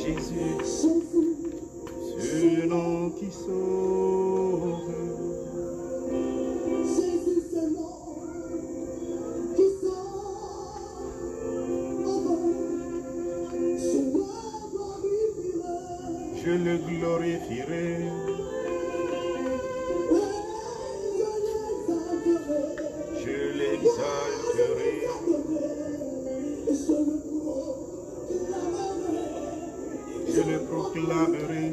Jésus, ce nom qui sauve. Jésus, ce nom qui sauve. Je le glorifierai. Je l'exalterai. Je le proclamerai.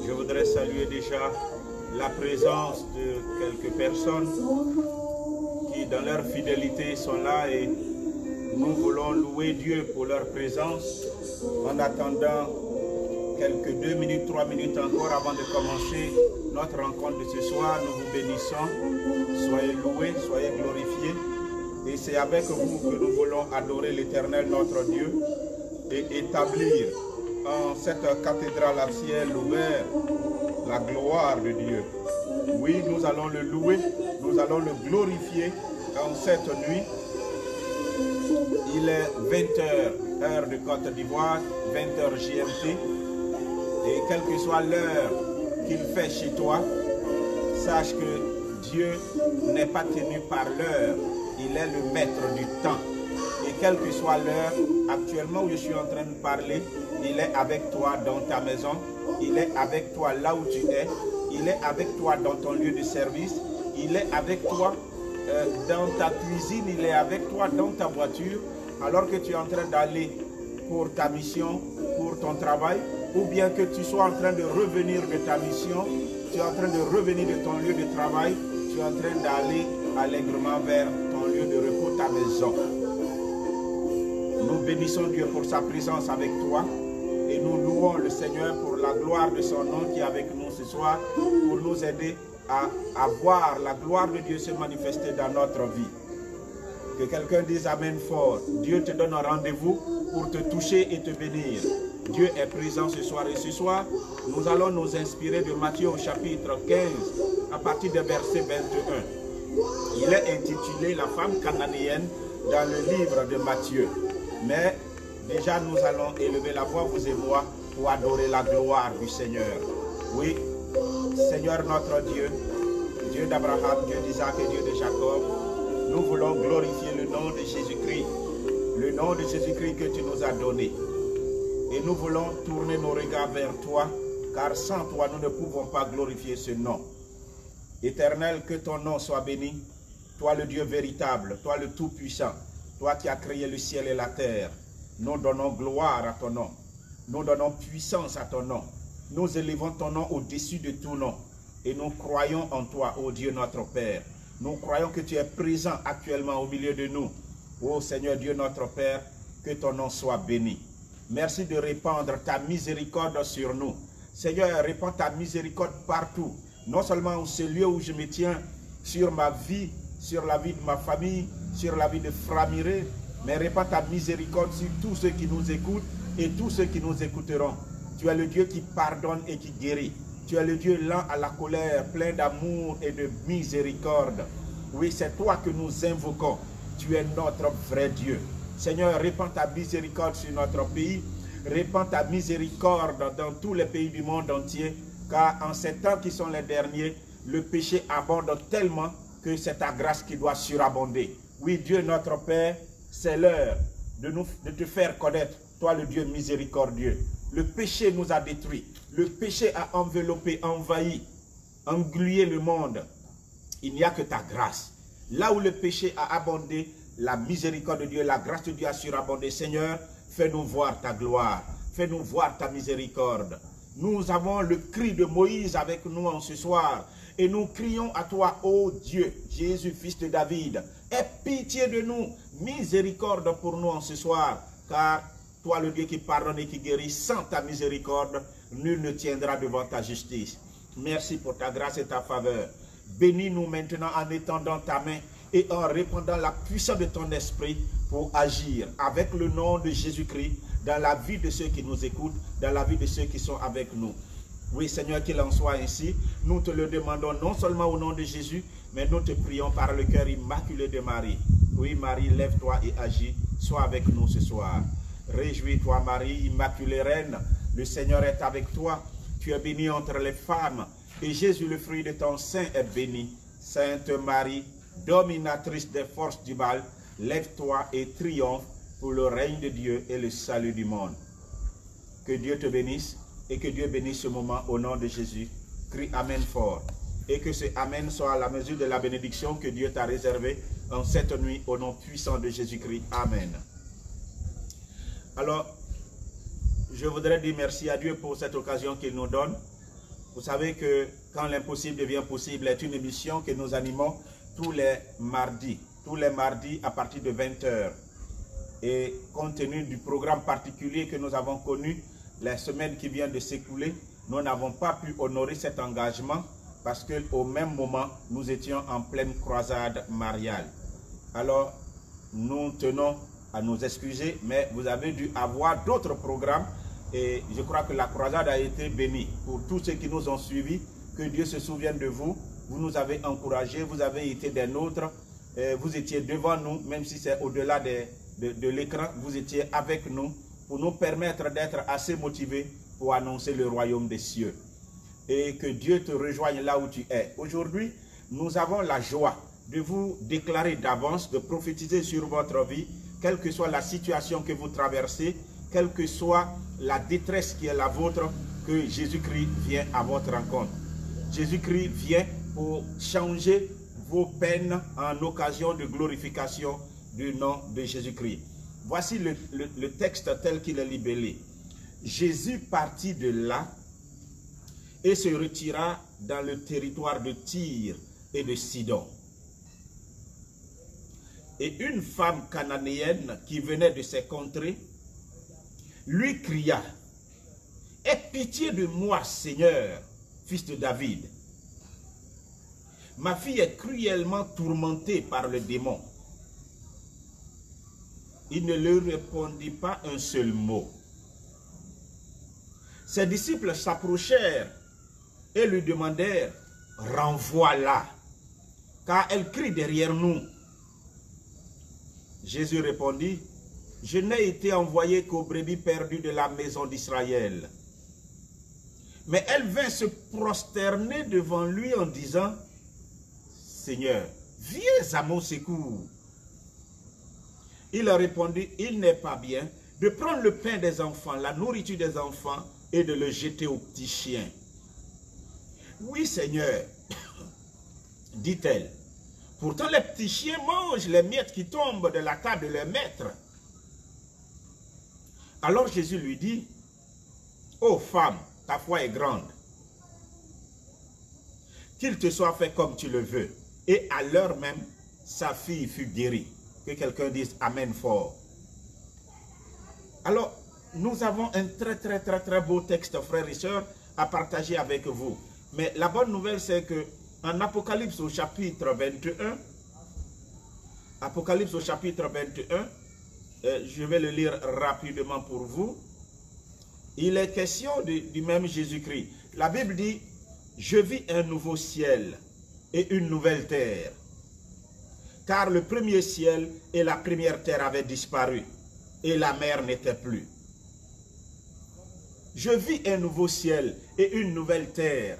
Je voudrais saluer déjà la présence de quelques personnes qui dans leur fidélité sont là et nous voulons louer Dieu pour leur présence en attendant quelques 2 minutes, 3 minutes encore avant de commencer notre rencontre de ce soir. Nous vous bénissons, soyez loués, soyez glorifiés et c'est avec vous que nous voulons adorer l'Éternel notre Dieu et établir en cette cathédrale à ciel ouvert la gloire de Dieu. Oui, nous allons le louer, nous allons le glorifier en cette nuit. Il est 20h, heure de Côte d'Ivoire, 20h GMT. Et quelle que soit l'heure qu'il fait chez toi, sache que Dieu n'est pas tenu par l'heure, il est le maître du temps. Et quelle que soit l'heure, actuellement où je suis en train de parler, il est avec toi dans ta maison, il est avec toi là où tu es, il est avec toi dans ton lieu de service, il est avec toi dans ta cuisine, il est avec toi dans ta voiture, alors que tu es en train d'aller pour ta mission, pour ton travail, ou bien que tu sois en train de revenir de ta mission, tu es en train de revenir de ton lieu de travail, tu es en train d'aller allègrement vers ton lieu de repos, ta maison. Nous bénissons Dieu pour sa présence avec toi et nous louons le Seigneur pour la gloire de son nom qui est avec nous ce soir pour nous aider à voir la gloire de Dieu se manifester dans notre vie. Que quelqu'un dise Amen fort. Dieu te donne un rendez-vous pour te toucher et te bénir. Dieu est présent ce soir et ce soir, nous allons nous inspirer de Matthieu au chapitre 15 à partir du verset 21. Il est intitulé La femme cananéenne dans le livre de Matthieu. Mais déjà nous allons élever la voix, vous et moi, pour adorer la gloire du Seigneur. Oui, Seigneur notre Dieu, Dieu d'Abraham, Dieu d'Isaac et Dieu de Jacob, nous voulons glorifier le nom de Jésus-Christ, le nom de Jésus-Christ que tu nous as donné. Et nous voulons tourner nos regards vers toi, car sans toi nous ne pouvons pas glorifier ce nom. Éternel, que ton nom soit béni, toi le Dieu véritable, toi le Tout-Puissant, toi qui as créé le ciel et la terre. Nous donnons gloire à ton nom, nous donnons puissance à ton nom, nous élevons ton nom au-dessus de tout nom. Et nous croyons en toi, ô Dieu notre Père. Nous croyons que tu es présent actuellement au milieu de nous. Ô Seigneur Dieu notre Père, que ton nom soit béni. Merci de répandre ta miséricorde sur nous. Seigneur, répands ta miséricorde partout. Non seulement au ce lieu où je me tiens, sur ma vie, sur la vie de ma famille, sur la vie de Framiré, mais répands ta miséricorde sur tous ceux qui nous écoutent et tous ceux qui nous écouteront. Tu es le Dieu qui pardonne et qui guérit. Tu es le Dieu lent à la colère, plein d'amour et de miséricorde. Oui, c'est toi que nous invoquons. Tu es notre vrai Dieu. Seigneur, répands ta miséricorde sur notre pays. Répands ta miséricorde dans tous les pays du monde entier. Car en ces temps qui sont les derniers, le péché abonde tellement que c'est ta grâce qui doit surabonder. Oui, Dieu notre Père, c'est l'heure de te faire connaître, toi le Dieu miséricordieux. Le péché nous a détruits. Le péché a enveloppé, envahi, englué le monde. Il n'y a que ta grâce. Là où le péché a abondé, la miséricorde de Dieu, la grâce de Dieu a surabondé. Seigneur, fais-nous voir ta gloire. Fais-nous voir ta miséricorde. Nous avons le cri de Moïse avec nous en ce soir. Et nous crions à toi, ô Dieu, Jésus, fils de David. Aie pitié de nous. Miséricorde pour nous en ce soir. Car toi le Dieu qui pardonne et qui guérit, sans ta miséricorde, nul ne tiendra devant ta justice. Merci pour ta grâce et ta faveur. Bénis-nous maintenant en étendant ta main et en répandant la puissance de ton esprit pour agir avec le nom de Jésus-Christ dans la vie de ceux qui nous écoutent, dans la vie de ceux qui sont avec nous. Oui, Seigneur, qu'il en soit ainsi. Nous te le demandons non seulement au nom de Jésus, mais nous te prions par le cœur immaculé de Marie. Oui, Marie, lève-toi et agis. Sois avec nous ce soir. Réjouis-toi, Marie, immaculée reine. Le Seigneur est avec toi. Tu es bénie entre les femmes. Et Jésus, le fruit de ton sein, est béni. Sainte Marie, dominatrice des forces du mal, lève-toi et triomphe pour le règne de Dieu et le salut du monde. Que Dieu te bénisse et que Dieu bénisse ce moment au nom de Jésus. Crie Amen fort. Et que ce Amen soit à la mesure de la bénédiction que Dieu t'a réservée en cette nuit au nom puissant de Jésus-Christ. Amen. Alors, je voudrais dire merci à Dieu pour cette occasion qu'il nous donne. Vous savez que quand l'impossible devient possible est une émission que nous animons tous les mardis à partir de 20 h. Et compte tenu du programme particulier que nous avons connu les semaines qui viennent de s'écouler, nous n'avons pas pu honorer cet engagement parce qu'au même moment, nous étions en pleine croisade mariale. Alors, nous tenons à nous excuser, mais vous avez dû avoir d'autres programmes et je crois que la croisade a été bénie. Pour tous ceux qui nous ont suivis, que Dieu se souvienne de vous. Vous nous avez encouragés, vous avez été des nôtres, vous étiez devant nous, même si c'est au-delà de l'écran, vous étiez avec nous pour nous permettre d'être assez motivés pour annoncer le royaume des cieux. Et que Dieu te rejoigne là où tu es. Aujourd'hui, nous avons la joie de vous déclarer d'avance, de prophétiser sur votre vie, quelle que soit la situation que vous traversez, quelle que soit la détresse qui est la vôtre, que Jésus-Christ vient à votre rencontre. Jésus-Christ vient pour changer vos peines en occasion de glorification du nom de Jésus-Christ. Voici le texte tel qu'il est libellé. Jésus partit de là et se retira dans le territoire de Tyr et de Sidon. Et une femme cananéenne qui venait de ces contrées lui cria: « Aie pitié de moi, Seigneur, fils de David. Ma fille est cruellement tourmentée par le démon. » Il ne lui répondit pas un seul mot. Ses disciples s'approchèrent et lui demandèrent: « Renvoie-la, car elle crie derrière nous. » Jésus répondit: « Je n'ai été envoyé qu'aux brebis perdues de la maison d'Israël. » Mais elle vint se prosterner devant lui en disant: « Seigneur, viens à mon secours. » Il répondit: « Il n'est pas bien de prendre le pain des enfants, la nourriture des enfants, et de le jeter aux petits chiens. » « Oui, Seigneur, dit-elle. Pourtant, les petits chiens mangent les miettes qui tombent de la table de leur maître. » Alors Jésus lui dit: « Ô femme, ta foi est grande. Qu'il te soit fait comme tu le veux. » Et à l'heure même, sa fille fut guérie. Que quelqu'un dise Amen fort. Alors, nous avons un très beau texte, frères et sœurs, à partager avec vous. Mais la bonne nouvelle, c'est que en Apocalypse au chapitre 21, Apocalypse au chapitre 21, je vais le lire rapidement pour vous. Il est question du même Jésus-Christ. La Bible dit: « Je vis un nouveau ciel et une nouvelle terre. Car le premier ciel et la première terre avaient disparu, et la mer n'était plus. Je vis un nouveau ciel et une nouvelle terre.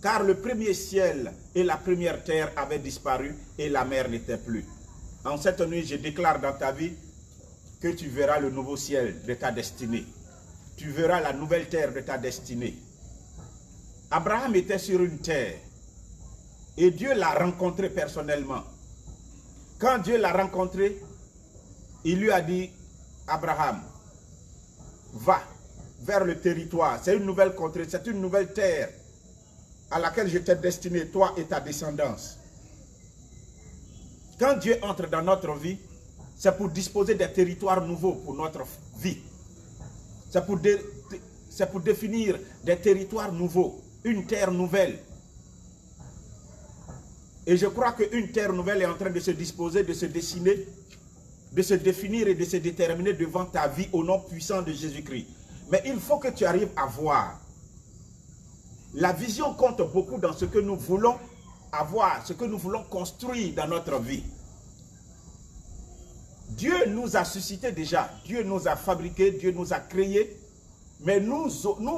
Car le premier ciel et la première terre avaient disparu, et la mer n'était plus. » En cette nuit, je déclare dans ta vie que tu verras le nouveau ciel de ta destinée. Tu verras la nouvelle terre de ta destinée. Abraham était sur une terre et Dieu l'a rencontré personnellement. Quand Dieu l'a rencontré, il lui a dit: « Abraham, va vers le territoire. C'est une nouvelle contrée, c'est une nouvelle terre à laquelle je t'ai destiné, toi et ta descendance. » Quand Dieu entre dans notre vie, c'est pour disposer des territoires nouveaux pour notre vie. C'est pour définir des territoires nouveaux, une terre nouvelle. Et je crois qu'une terre nouvelle est en train de se disposer, de se dessiner, de se définir et de se déterminer devant ta vie au nom puissant de Jésus-Christ. Mais il faut que tu arrives à voir. La vision compte beaucoup dans ce que nous voulons avoir, ce que nous voulons construire dans notre vie. Dieu nous a suscité déjà, Dieu nous a fabriqués, Dieu nous a créés, mais nous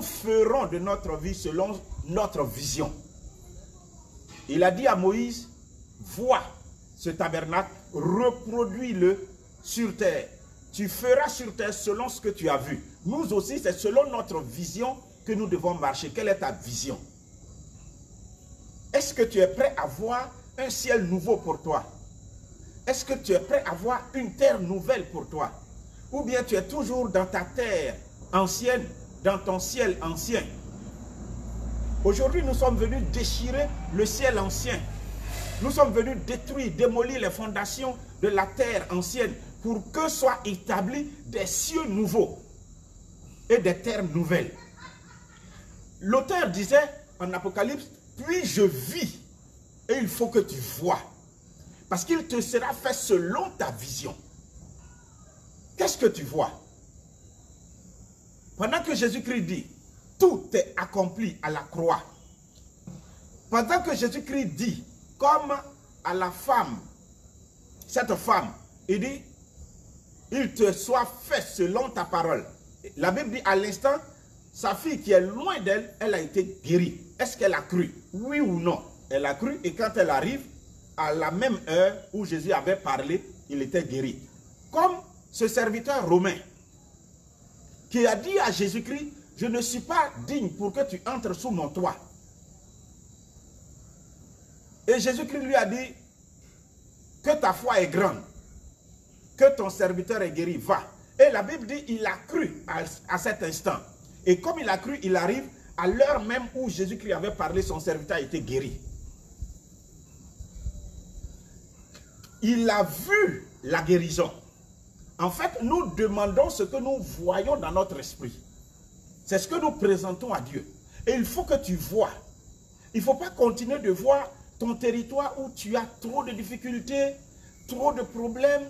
ferons de notre vie selon notre vision. Il a dit à Moïse, vois ce tabernacle, reproduis-le sur terre. Tu feras sur terre selon ce que tu as vu. Nous aussi, c'est selon notre vision que nous devons marcher. Quelle est ta vision? Est-ce que tu es prêt à voir un ciel nouveau pour toi? Est-ce que tu es prêt à voir une terre nouvelle pour toi? Ou bien tu es toujours dans ta terre ancienne, dans ton ciel ancien? Aujourd'hui, nous sommes venus déchirer le ciel ancien. Nous sommes venus détruire, démolir les fondations de la terre ancienne pour que soient établis des cieux nouveaux et des terres nouvelles. L'auteur disait en Apocalypse, puis je vis, et il faut que tu vois. Parce qu'il te sera fait selon ta vision. Qu'est-ce que tu vois? Pendant que Jésus-Christ dit, tout est accompli à la croix. Pendant que Jésus-Christ dit, comme à la femme, cette femme, il dit, il te soit fait selon ta parole. La Bible dit à l'instant, sa fille qui est loin d'elle, elle a été guérie. Est-ce qu'elle a cru? Oui ou non? Elle a cru et quand elle arrive, à la même heure où Jésus avait parlé, il était guéri. Comme ce serviteur romain qui a dit à Jésus-Christ, je ne suis pas digne pour que tu entres sous mon toit. Et Jésus-Christ lui a dit, que ta foi est grande, que ton serviteur est guéri, va. Et la Bible dit, il a cru à cet instant. Et comme il a cru, il arrive à l'heure même où Jésus-Christ avait parlé, son serviteur a été guéri. Il a vu la guérison. En fait, nous demandons ce que nous voyons dans notre esprit. C'est ce que nous présentons à Dieu. Et il faut que tu vois. Il ne faut pas continuer de voir ton territoire où tu as trop de difficultés, trop de problèmes.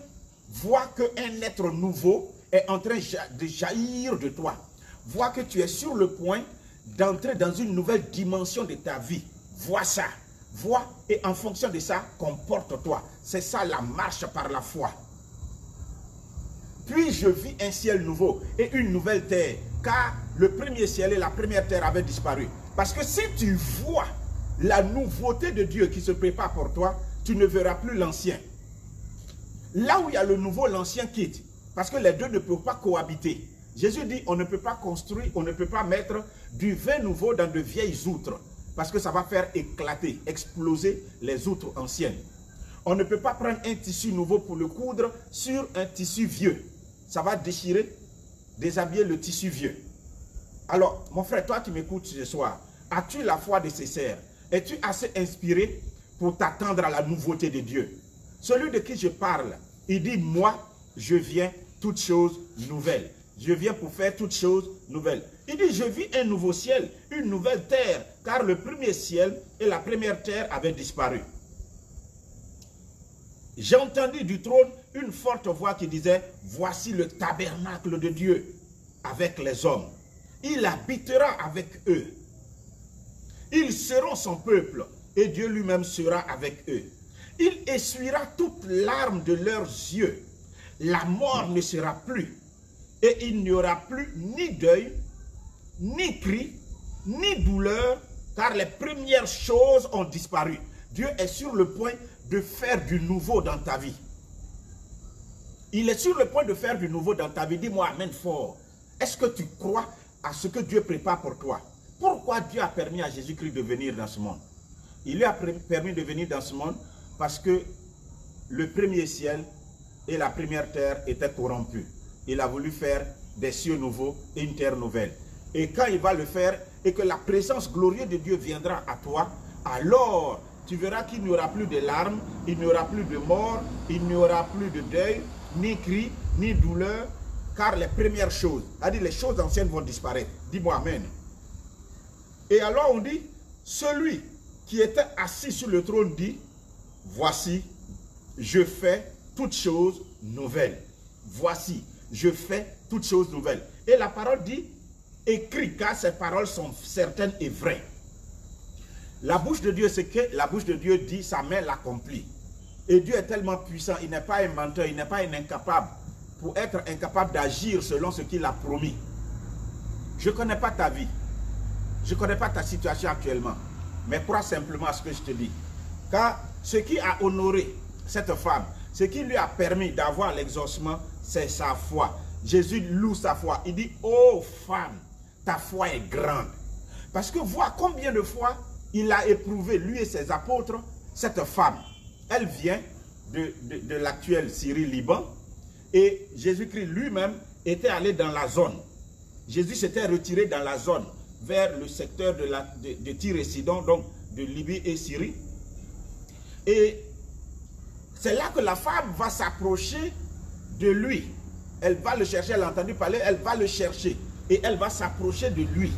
Vois qu'un être nouveau est en train de jaillir de toi. Vois que tu es sur le point d'entrer dans une nouvelle dimension de ta vie. Vois ça. Vois et en fonction de ça, comporte-toi. C'est ça la marche par la foi. Puis je vis un ciel nouveau et une nouvelle terre, car le premier ciel et la première terre avaient disparu. Parce que si tu vois la nouveauté de Dieu qui se prépare pour toi, tu ne verras plus l'ancien. Là où il y a le nouveau, l'ancien quitte. Parce que les deux ne peuvent pas cohabiter. Jésus dit, on ne peut pas construire, on ne peut pas mettre du vin nouveau dans de vieilles outres. Parce que ça va faire éclater, exploser les outres anciennes. On ne peut pas prendre un tissu nouveau pour le coudre sur un tissu vieux. Ça va déchirer, déshabiller le tissu vieux. Alors, mon frère, toi qui m'écoutes ce soir, as-tu la foi nécessaire? Es-tu assez inspiré pour t'attendre à la nouveauté de Dieu? Celui de qui je parle, il dit, moi, je viens toutes choses nouvelles. Je viens pour faire toutes choses nouvelles. Il dit, je vis un nouveau ciel, une nouvelle terre, car le premier ciel et la première terre avaient disparu. J'ai entendu du trône une forte voix qui disait, voici le tabernacle de Dieu avec les hommes. Il habitera avec eux. Ils seront son peuple et Dieu lui-même sera avec eux. Il essuiera toutes larmes de leurs yeux. La mort ne sera plus. Et il n'y aura plus ni deuil, ni cri, ni douleur, car les premières choses ont disparu. Dieu est sur le point de faire du nouveau dans ta vie. Il est sur le point de faire du nouveau dans ta vie. Dis-moi amen fort. Est-ce que tu crois à ce que Dieu prépare pour toi? Pourquoi Dieu a permis à Jésus-Christ de venir dans ce monde? Il lui a permis de venir dans ce monde parce que le premier ciel et la première terre étaient corrompus. Il a voulu faire des cieux nouveaux et une terre nouvelle. Et quand il va le faire et que la présence glorieuse de Dieu viendra à toi, alors tu verras qu'il n'y aura plus de larmes, il n'y aura plus de mort, il n'y aura plus de deuil, ni cri, ni douleur, car les premières choses, c'est-à-dire les choses anciennes vont disparaître. Dis-moi amen. Et alors on dit, celui qui était assis sur le trône dit, voici, je fais toutes choses nouvelles. Voici, je fais toutes choses nouvelles. Et la parole dit, écrit, car ces paroles sont certaines et vraies. La bouche de Dieu, c'est que la bouche de Dieu dit, sa main l'accomplit. Et Dieu est tellement puissant, il n'est pas un menteur, il n'est pas un incapable, pour être incapable d'agir selon ce qu'il a promis. Je ne connais pas ta vie, je ne connais pas ta situation actuellement, mais crois simplement à ce que je te dis. Car ce qui a honoré cette femme, ce qui lui a permis d'avoir l'exaucement, c'est sa foi. Jésus loue sa foi. Il dit, oh femme, ta foi est grande. Parce que vois combien de fois il a éprouvé, lui et ses apôtres, cette femme. Elle vient de l'actuelle Syrie-Liban. Et Jésus-Christ lui-même était allé dans la zone. Jésus s'était retiré dans la zone, vers le secteur de Tyr et Sidon, donc de Libye et Syrie. Et c'est là que la femme va s'approcher de lui. Elle va le chercher, elle a entendu parler, elle va le chercher. Et elle va s'approcher de lui,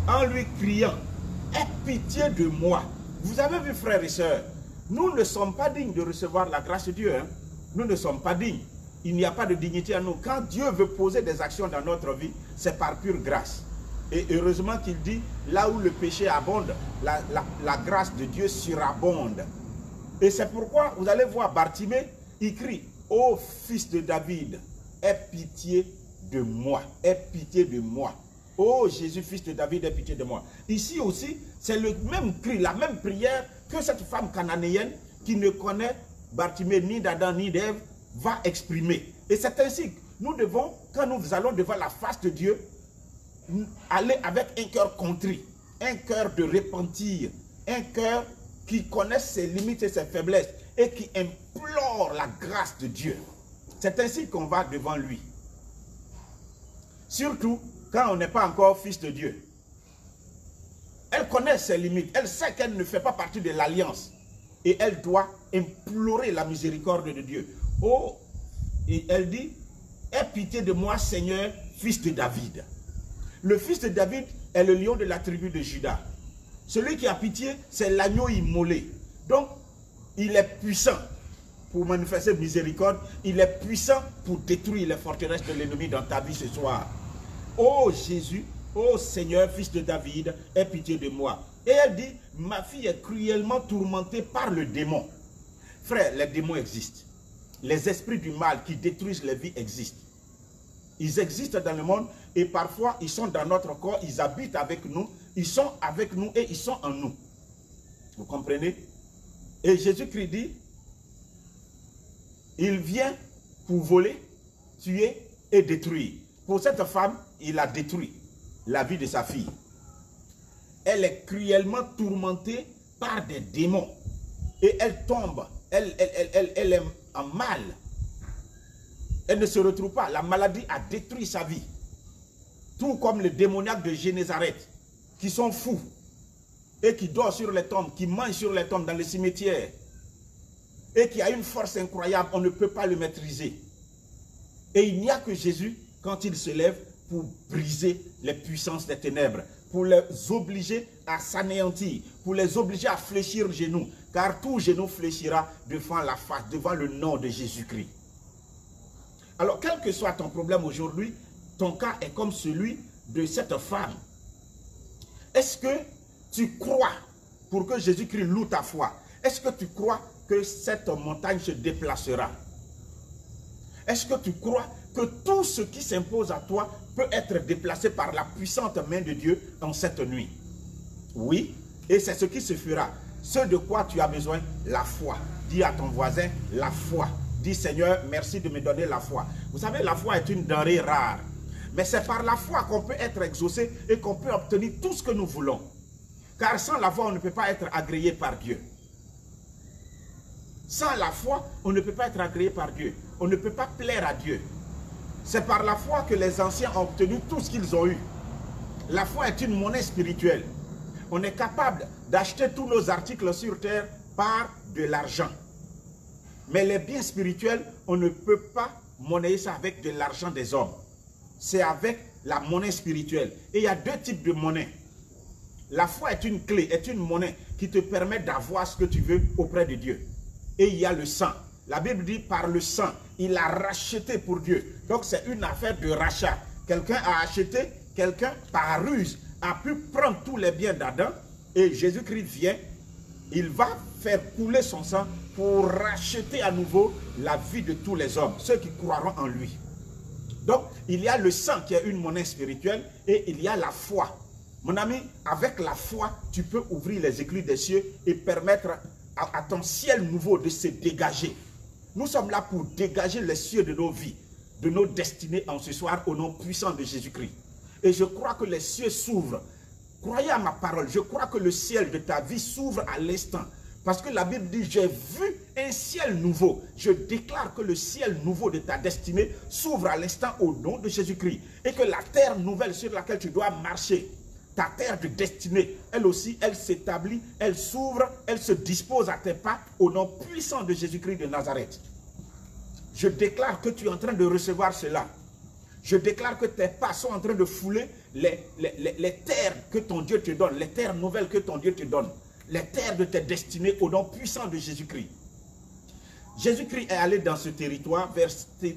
en lui criant, « Aie pitié de moi !» Vous avez vu, frères et sœurs, nous ne sommes pas dignes de recevoir la grâce de Dieu. Hein? Nous ne sommes pas dignes. Il n'y a pas de dignité en nous. Quand Dieu veut poser des actions dans notre vie, c'est par pure grâce. Et heureusement qu'il dit, là où le péché abonde, la grâce de Dieu surabonde. Et c'est pourquoi vous allez voir Bartimée, il crie, « Ô fils de David, aie pitié de moi, aie pitié de moi. Oh Jésus, fils de David, aie pitié de moi. » Ici aussi, c'est le même cri, la même prière que cette femme cananéenne qui ne connaît Bartimée ni d'Adam ni d'Ève va exprimer. Et c'est ainsi que nous devons, quand nous allons devant la face de Dieu, aller avec un cœur contrit, un cœur de repentir, un cœur qui connaît ses limites et ses faiblesses et qui implore la grâce de Dieu. C'est ainsi qu'on va devant lui. Surtout quand on n'est pas encore fils de Dieu. Elle connaît ses limites, elle sait qu'elle ne fait pas partie de l'alliance. Et elle doit implorer la miséricorde de Dieu. Oh, et elle dit, aie pitié de moi, Seigneur, fils de David. Le fils de David est le lion de la tribu de Juda. Celui qui a pitié, c'est l'agneau immolé. Donc, il est puissant pour manifester miséricorde. Il est puissant pour détruire les forteresses de l'ennemi dans ta vie ce soir. Oh Jésus, oh Seigneur, fils de David, aie pitié de moi. Et elle dit, ma fille est cruellement tourmentée par le démon. Frère, les démons existent. Les esprits du mal qui détruisent les vies existent. Ils existent dans le monde et parfois ils sont dans notre corps, ils habitent avec nous, ils sont avec nous et ils sont en nous. Vous comprenez? Et Jésus-Christ dit, il vient pour voler, tuer et détruire. Pour cette femme, il a détruit la vie de sa fille. Elle est cruellement tourmentée par des démons. Et elle tombe, elle est en mal. Elle ne se retrouve pas. La maladie a détruit sa vie. Tout comme les démoniaques de Génézareth, qui sont fous et qui dorment sur les tombes, qui mangent sur les tombes dans les cimetières et qui a une force incroyable, on ne peut pas le maîtriser. Et il n'y a que Jésus, quand il se lève, pour briser les puissances des ténèbres, pour les obliger à s'anéantir, pour les obliger à fléchir le genou, car tout genou fléchira devant la face, devant le nom de Jésus-Christ. Alors, quel que soit ton problème aujourd'hui, ton cas est comme celui de cette femme. Est-ce que tu crois, pour que Jésus-Christ loue ta foi, est-ce que tu crois que cette montagne se déplacera? Est-ce que tu crois que tout ce qui s'impose à toi peut être déplacé par la puissante main de Dieu en cette nuit? Oui, et c'est ce qui se fera. Ce de quoi tu as besoin, la foi. Dis à ton voisin, la foi. Dis, Seigneur, merci de me donner la foi. Vous savez, la foi est une denrée rare. Mais c'est par la foi qu'on peut être exaucé et qu'on peut obtenir tout ce que nous voulons. Car sans la foi, on ne peut pas être agréé par Dieu. Sans la foi, on ne peut pas être agréé par Dieu. On ne peut pas plaire à Dieu. C'est par la foi que les anciens ont obtenu tout ce qu'ils ont eu. La foi est une monnaie spirituelle. On est capable d'acheter tous nos articles sur terre par de l'argent. Mais les biens spirituels, on ne peut pas monnayer ça avec de l'argent des hommes. C'est avec la monnaie spirituelle. Et il y a deux types de monnaie. La foi est une clé, est une monnaie qui te permet d'avoir ce que tu veux auprès de Dieu. Et il y a le sang. La Bible dit par le sang, il a racheté pour Dieu. Donc c'est une affaire de rachat. Quelqu'un a acheté, quelqu'un par ruse a pu prendre tous les biens d'Adam. Et Jésus-Christ vient, il va faire couler son sang pour racheter à nouveau la vie de tous les hommes, ceux qui croiront en lui. Donc, il y a le sang qui est une monnaie spirituelle et il y a la foi. Mon ami, avec la foi, tu peux ouvrir les écluses des cieux et permettre à ton ciel nouveau de se dégager. Nous sommes là pour dégager les cieux de nos vies, de nos destinées en ce soir au nom puissant de Jésus-Christ. Et je crois que les cieux s'ouvrent. Croyez à ma parole, je crois que le ciel de ta vie s'ouvre à l'instant. Parce que la Bible dit, j'ai vu un ciel nouveau. Je déclare que le ciel nouveau de ta destinée s'ouvre à l'instant au nom de Jésus-Christ. Et que la terre nouvelle sur laquelle tu dois marcher, ta terre de destinée, elle aussi, elle s'établit, elle s'ouvre, elle se dispose à tes pas au nom puissant de Jésus-Christ de Nazareth. Je déclare que tu es en train de recevoir cela. Je déclare que tes pas sont en train de fouler les terres que ton Dieu te donne, les terres nouvelles que ton Dieu te donne. Les terres de tes destinées au nom puissant de Jésus-Christ. Jésus-Christ est allé dans ce territoire vers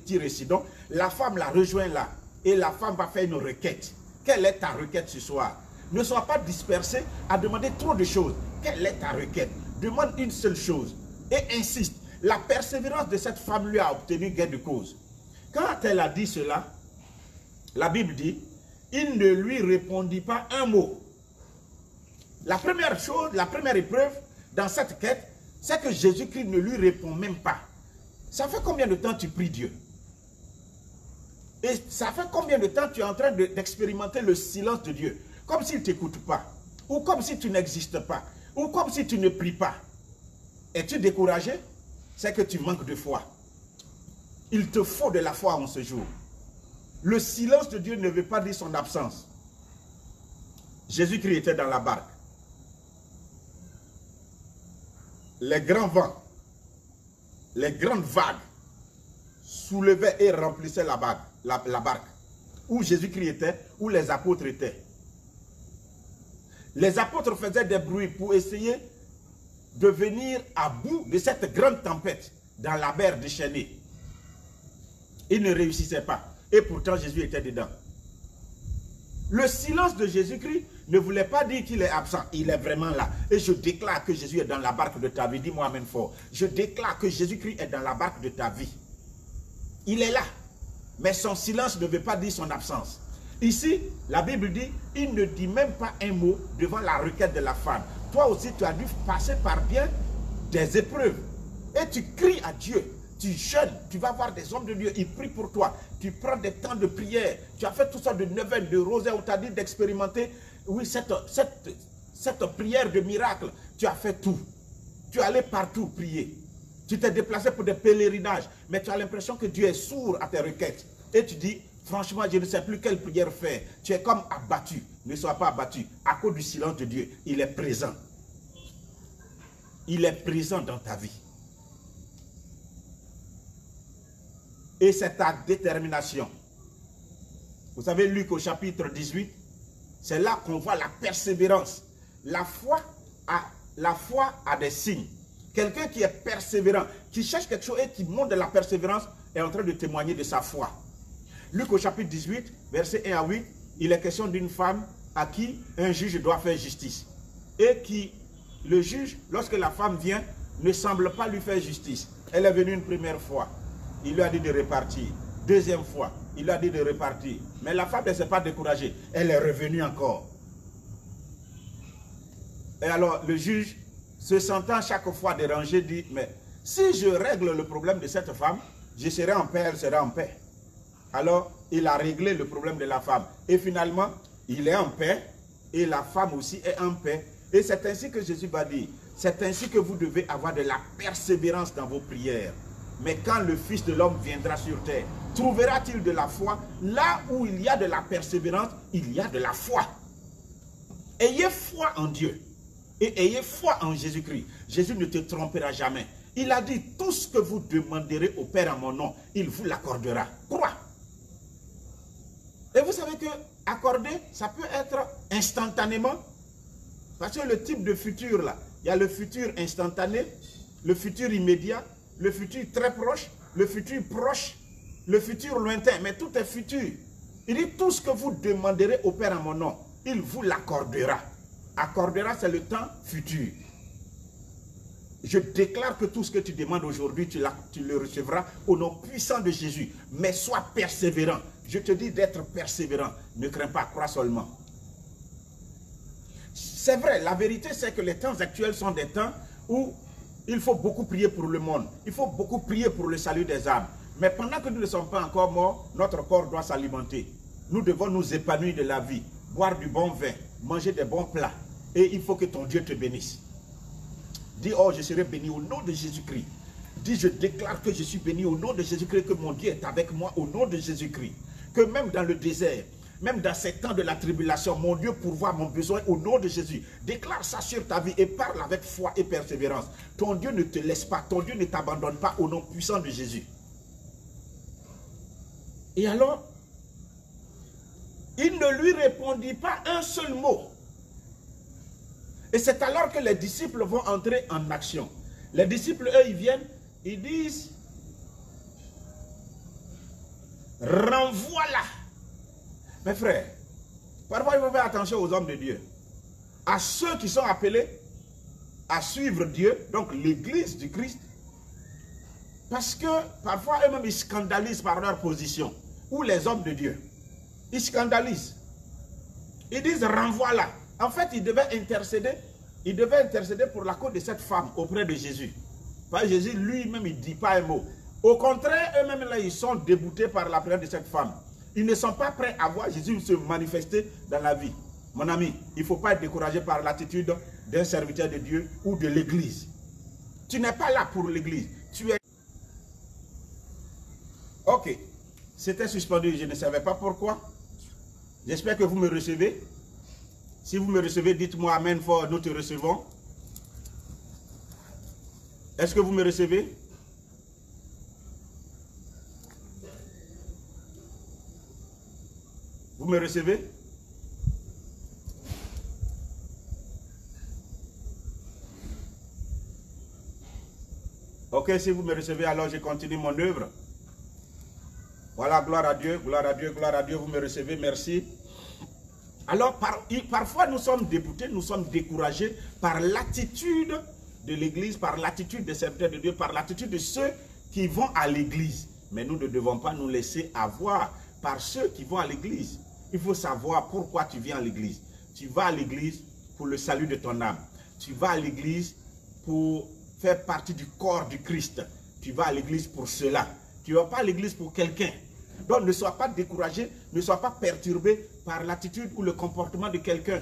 Tyr et Sidon. La femme l'a rejoint là. Et la femme va faire une requête. Quelle est ta requête ce soir? Ne sois pas dispersé à demander trop de choses. Quelle est ta requête? Demande une seule chose. Et insiste. La persévérance de cette femme lui a obtenu gain de cause. Quand elle a dit cela, la Bible dit, il ne lui répondit pas un mot. La première chose, la première épreuve dans cette quête, c'est que Jésus-Christ ne lui répond même pas. Ça fait combien de temps tu pries Dieu? Et ça fait combien de temps tu es en train d'expérimenter le silence de Dieu? Comme s'il ne t'écoute pas, ou comme si tu n'existes pas, ou comme si tu ne pries pas. Es-tu découragé? C'est que tu manques de foi. Il te faut de la foi en ce jour. Le silence de Dieu ne veut pas dire son absence. Jésus-Christ était dans la barque. Les grands vents, les grandes vagues soulevaient et remplissaient la barque. Où Jésus-Christ était, où les apôtres étaient. Les apôtres faisaient des bruits pour essayer de venir à bout de cette grande tempête dans la mer déchaînée. Ils ne réussissaient pas. Et pourtant Jésus était dedans. Le silence de Jésus-Christ ne voulait pas dire qu'il est absent. Il est vraiment là. Et je déclare que Jésus est dans la barque de ta vie. Dis-moi amen fort. Je déclare que Jésus-Christ est dans la barque de ta vie. Il est là. Mais son silence ne veut pas dire son absence. Ici, la Bible dit, il ne dit même pas un mot devant la requête de la femme. Toi aussi, tu as dû passer par bien des épreuves. Et tu cries à Dieu. Tu jeûnes, tu vas voir des hommes de Dieu, ils prient pour toi. Tu prends des temps de prière. Tu as fait tout ça de neuvaine, de rosaire, où tu as dit d'expérimenter, oui, cette prière de miracle. Tu as fait tout. Tu es allé partout prier. Tu t'es déplacé pour des pèlerinages, mais tu as l'impression que Dieu est sourd à tes requêtes. Et tu dis, franchement, je ne sais plus quelle prière faire. Tu es comme abattu. Ne sois pas abattu. À cause du silence de Dieu, il est présent. Il est présent dans ta vie. Et c'est ta détermination. Vous savez, Luc au chapitre 18, c'est là qu'on voit la persévérance. La foi a des signes. Quelqu'un qui est persévérant, qui cherche quelque chose et qui montre de la persévérance, est en train de témoigner de sa foi. Luc au chapitre 18, verset 1 à 8, il est question d'une femme à qui un juge doit faire justice. Et qui, le juge, lorsque la femme vient, ne semble pas lui faire justice. Elle est venue une première fois. Il lui a dit de repartir. Deuxième fois, il lui a dit de repartir. Mais la femme ne s'est pas découragée. Elle est revenue encore. Et alors, le juge, se sentant chaque fois dérangé, dit, mais si je règle le problème de cette femme, je serai en paix, elle sera en paix. Alors, il a réglé le problème de la femme. Et finalement, il est en paix. Et la femme aussi est en paix. Et c'est ainsi que Jésus va dire, c'est ainsi que vous devez avoir de la persévérance dans vos prières. Mais quand le Fils de l'homme viendra sur terre, trouvera-t-il de la foi? Là où il y a de la persévérance, il y a de la foi. Ayez foi en Dieu. Et ayez foi en Jésus-Christ. Jésus ne te trompera jamais. Il a dit, tout ce que vous demanderez au Père en mon nom, il vous l'accordera. Crois. Et vous savez que accorder, ça peut être instantanément. Parce que le type de futur là, il y a le futur instantané, le futur immédiat, le futur très proche, le futur proche, le futur lointain. Mais tout est futur. Il dit, tout ce que vous demanderez au Père en mon nom, il vous l'accordera. Accordera, c'est le temps futur. Je déclare que tout ce que tu demandes aujourd'hui, tu le recevras au nom puissant de Jésus. Mais sois persévérant. Je te dis d'être persévérant. Ne crains pas, crois seulement. C'est vrai, la vérité c'est que les temps actuels sont des temps où il faut beaucoup prier pour le monde. Il faut beaucoup prier pour le salut des âmes. Mais pendant que nous ne sommes pas encore morts, notre corps doit s'alimenter. Nous devons nous épanouir de la vie, boire du bon vin, manger des bons plats. Et il faut que ton Dieu te bénisse. Dis, oh, je serai béni au nom de Jésus-Christ. Dis, je déclare que je suis béni au nom de Jésus-Christ, que mon Dieu est avec moi au nom de Jésus-Christ. Que même dans le désert, même dans ces temps de la tribulation, mon Dieu pourvoit mon besoin au nom de Jésus. Déclare ça sur ta vie et parle avec foi et persévérance. Ton Dieu ne te laisse pas, ton Dieu ne t'abandonne pas au nom puissant de Jésus. Et alors, il ne lui répondit pas un seul mot. Et c'est alors que les disciples vont entrer en action. Les disciples, eux, ils viennent, ils disent, renvoie-la. Mes frères, parfois il faut faire attention aux hommes de Dieu. À ceux qui sont appelés à suivre Dieu, donc l'église du Christ. Parce que parfois eux-mêmes ils scandalisent par leur position. Ou les hommes de Dieu. Ils scandalisent. Ils disent renvoie-la. En fait, il devait intercéder pour la cause de cette femme auprès de Jésus. Parce que Jésus lui-même, il ne dit pas un mot. Au contraire, eux-mêmes, là, ils sont dégoûtés par la prière de cette femme. Ils ne sont pas prêts à voir Jésus se manifester dans la vie. Mon ami, il ne faut pas être découragé par l'attitude d'un serviteur de Dieu ou de l'église. Tu n'es pas là pour l'église. Tu es... Ok. C'était suspendu, je ne savais pas pourquoi. J'espère que vous me recevez. Si vous me recevez, dites-moi Amen fort, nous te recevons. Est-ce que vous me recevez? Vous me recevez? Ok, si vous me recevez, alors je continue mon œuvre. Voilà, gloire à Dieu, gloire à Dieu, gloire à Dieu, vous me recevez, merci. Alors, parfois nous sommes dégoûtés, nous sommes découragés par l'attitude de l'église, par l'attitude des serviteurs de Dieu, par l'attitude de ceux qui vont à l'église. Mais nous ne devons pas nous laisser avoir par ceux qui vont à l'église. Il faut savoir pourquoi tu viens à l'église. Tu vas à l'église pour le salut de ton âme. Tu vas à l'église pour faire partie du corps du Christ. Tu vas à l'église pour cela. Tu ne vas pas à l'église pour quelqu'un. Donc ne sois pas découragé, ne sois pas perturbé par l'attitude ou le comportement de quelqu'un.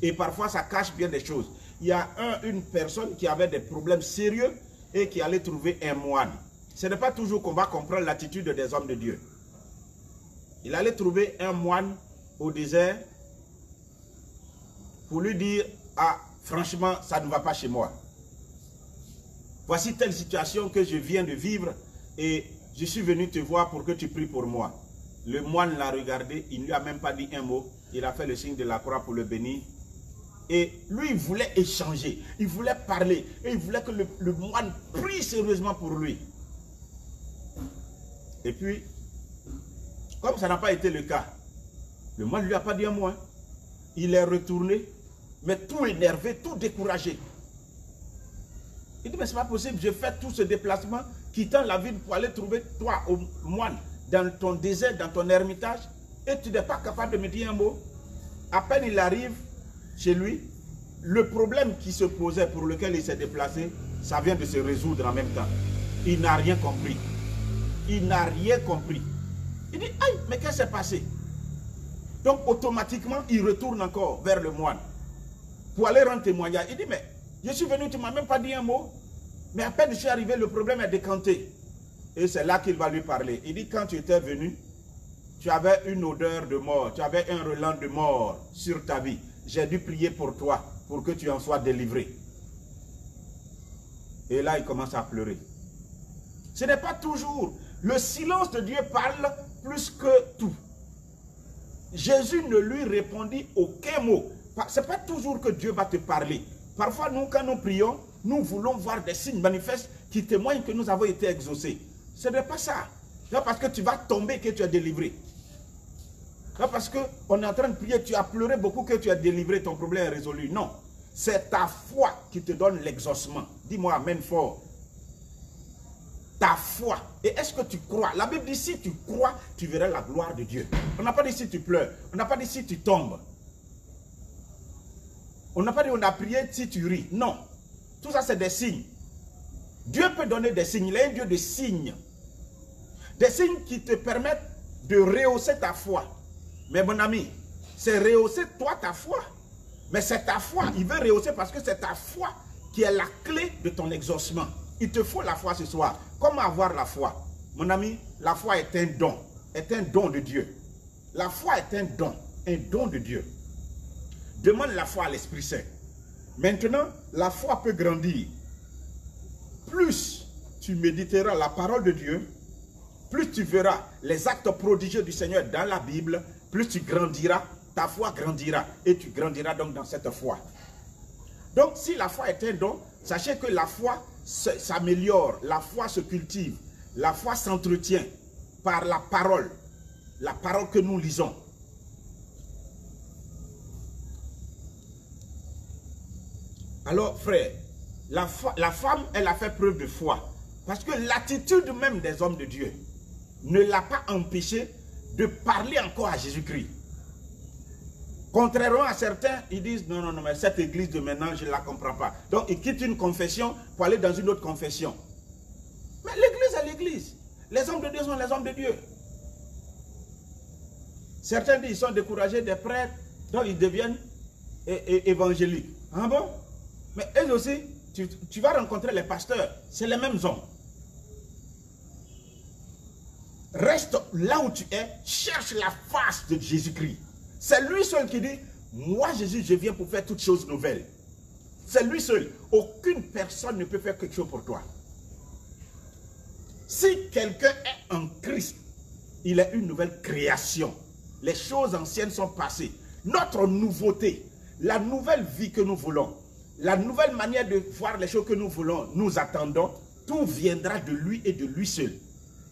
Et parfois ça cache bien des choses. Il y a une personne qui avait des problèmes sérieux et qui allait trouver un moine. Ce n'est pas toujours qu'on va comprendre l'attitude des hommes de Dieu. Il allait trouver un moine au désert pour lui dire, ah franchement ça ne va pas chez moi. Voici telle situation que je viens de vivre et je suis venu te voir pour que tu pries pour moi. Le moine l'a regardé, il ne lui a même pas dit un mot. Il a fait le signe de la croix pour le bénir. Et lui, il voulait échanger, il voulait parler. Et il voulait que le moine prie sérieusement pour lui. Et puis, comme ça n'a pas été le cas, le moine ne lui a pas dit un mot. Hein. Il est retourné, mais tout énervé, tout découragé. Il dit, mais c'est pas possible, j'ai fait tout ce déplacement, quittant la ville pour aller trouver toi, au moine, dans ton désert, dans ton ermitage, et tu n'es pas capable de me dire un mot. À peine il arrive chez lui, le problème qui se posait pour lequel il s'est déplacé, ça vient de se résoudre en même temps. Il n'a rien compris. Il n'a rien compris. Il dit, aïe, mais qu'est-ce qui s'est passé? Donc automatiquement, il retourne encore vers le moine pour aller rendre témoignage. Il dit, mais je suis venu, tu ne m'as même pas dit un mot. Mais à peine je suis arrivé, le problème est décanté. Et c'est là qu'il va lui parler. Il dit, quand tu étais venu, tu avais une odeur de mort, tu avais un relent de mort sur ta vie. J'ai dû prier pour toi, pour que tu en sois délivré. Et là, il commence à pleurer. Ce n'est pas toujours. Le silence de Dieu parle plus que tout. Jésus ne lui répondit aucun mot. Ce n'est pas toujours que Dieu va te parler. Parfois, nous, quand nous prions, nous voulons voir des signes manifestes qui témoignent que nous avons été exaucés. Ce n'est pas ça. Ce n'est pas parce que tu vas tomber que tu es délivré. Ce n'est pas parce qu'on est en train de prier, tu as pleuré beaucoup que tu as délivré, ton problème est résolu. Non. C'est ta foi qui te donne l'exaucement. Dis-moi amen fort. Ta foi. Et est-ce que tu crois? La Bible dit si tu crois, tu verras la gloire de Dieu. On n'a pas dit si tu pleures. On n'a pas dit si tu tombes. On n'a pas dit on a prié si tu ris. Non. Tout ça c'est des signes. Dieu peut donner des signes. Il est un Dieu de signes. Des signes qui te permettent de rehausser ta foi. Mais mon ami, c'est rehausser toi ta foi. Mais c'est ta foi. Il veut rehausser parce que c'est ta foi qui est la clé de ton exaucement. Il te faut la foi ce soir. Comment avoir la foi? Mon ami, la foi est un don. Est un don de Dieu. La foi est un don de Dieu. Demande la foi à l'Esprit Saint. Maintenant, la foi peut grandir. Plus tu méditeras la parole de Dieu, plus tu verras les actes prodigieux du Seigneur dans la Bible, plus tu grandiras, ta foi grandira. Et tu grandiras donc dans cette foi. Donc, si la foi est un don, sachez que la foi s'améliore, la foi se cultive, la foi s'entretient par la parole que nous lisons. Alors, frère, la femme, elle a fait preuve de foi. Parce que l'attitude même des hommes de Dieu ne l'a pas empêché de parler encore à Jésus-Christ. Contrairement à certains, ils disent non, non, non, mais cette église de maintenant, je ne la comprends pas. Donc, ils quittent une confession pour aller dans une autre confession. Mais l'église est l'église. Les hommes de Dieu sont les hommes de Dieu. Certains disent qu'ils sont découragés des prêtres, donc ils deviennent évangéliques. Ah bon? Mais eux aussi, tu vas rencontrer les pasteurs, c'est les mêmes hommes. Reste là où tu es, cherche la face de Jésus-Christ. C'est lui seul qui dit, moi Jésus, je viens pour faire toutes choses nouvelles. C'est lui seul. Aucune personne ne peut faire quelque chose pour toi. Si quelqu'un est en Christ, il est une nouvelle création. Les choses anciennes sont passées. Notre nouveauté, la nouvelle vie que nous voulons, la nouvelle manière de voir les choses que nous voulons, nous attendons, tout viendra de lui et de lui seul.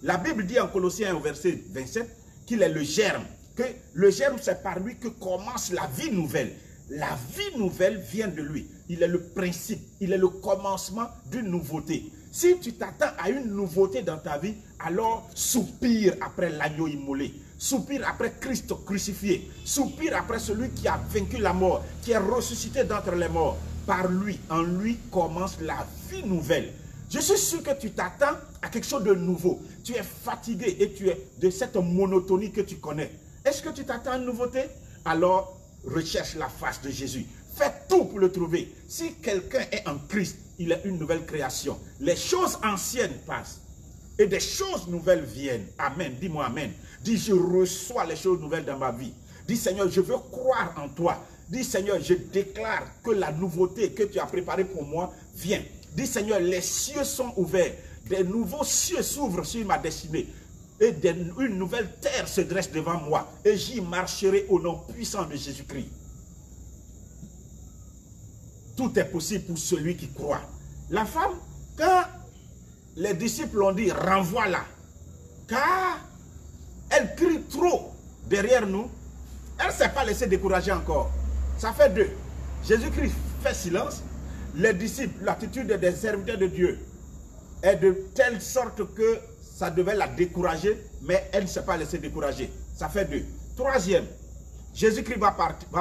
La Bible dit en Colossiens au verset 27 qu'il est le germe. Que le germe, c'est par lui que commence la vie nouvelle. La vie nouvelle vient de lui. Il est le principe, il est le commencement d'une nouveauté. Si tu t'attends à une nouveauté dans ta vie, alors soupire après l'agneau immolé. Soupire après Christ crucifié. Soupire après celui qui a vaincu la mort, qui est ressuscité d'entre les morts. Par lui, en lui commence la vie nouvelle. Je suis sûr que tu t'attends à quelque chose de nouveau. Tu es fatigué et tu es de cette monotonie que tu connais. Est-ce que tu t'attends à une nouveauté? Alors, recherche la face de Jésus. Fais tout pour le trouver. Si quelqu'un est en Christ, il est une nouvelle création. Les choses anciennes passent et des choses nouvelles viennent. Amen. Dis-moi amen. Dis, je reçois les choses nouvelles dans ma vie. Dis, Seigneur, je veux croire en toi. Dis, Seigneur, je déclare que la nouveauté que tu as préparée pour moi vient. Dis, Seigneur, les cieux sont ouverts. Des nouveaux cieux s'ouvrent sur ma destinée. Et une nouvelle terre se dresse devant moi. Et j'y marcherai au nom puissant de Jésus-Christ. Tout est possible pour celui qui croit. La femme, quand les disciples ont dit, renvoie-la. Car elle crie trop derrière nous. Elle ne s'est pas laissée décourager encore. Ça fait deux. Jésus-Christ fait silence. Les disciples, l'attitude des serviteurs de Dieu est de telle sorte que ça devait la décourager, mais elle ne s'est pas laissée décourager. Ça fait deux. Troisième, Jésus-Christ va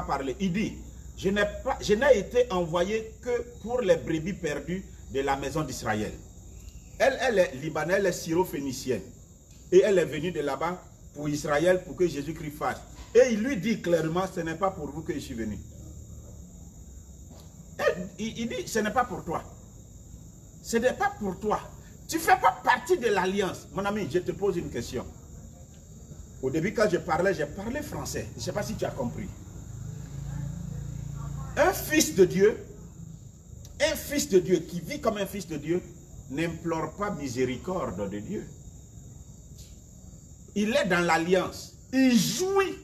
parler. Il dit, je n'ai été envoyé que pour les brebis perdues de la maison d'Israël. Elle est libanaise, elle est syro-phénicienne. Et elle est venue de là-bas pour Israël, pour que Jésus-Christ fasse. Et il lui dit clairement, ce n'est pas pour vous que je suis venu. Il dit, ce n'est pas pour toi. Ce n'est pas pour toi. Tu ne fais pas partie de l'alliance. Mon ami, je te pose une question. Au début, quand j'ai parlé français. Je ne sais pas si tu as compris. Un fils de Dieu, un fils de Dieu, qui vit comme un fils de Dieu, n'implore pas miséricorde de Dieu. Il est dans l'alliance. Il jouit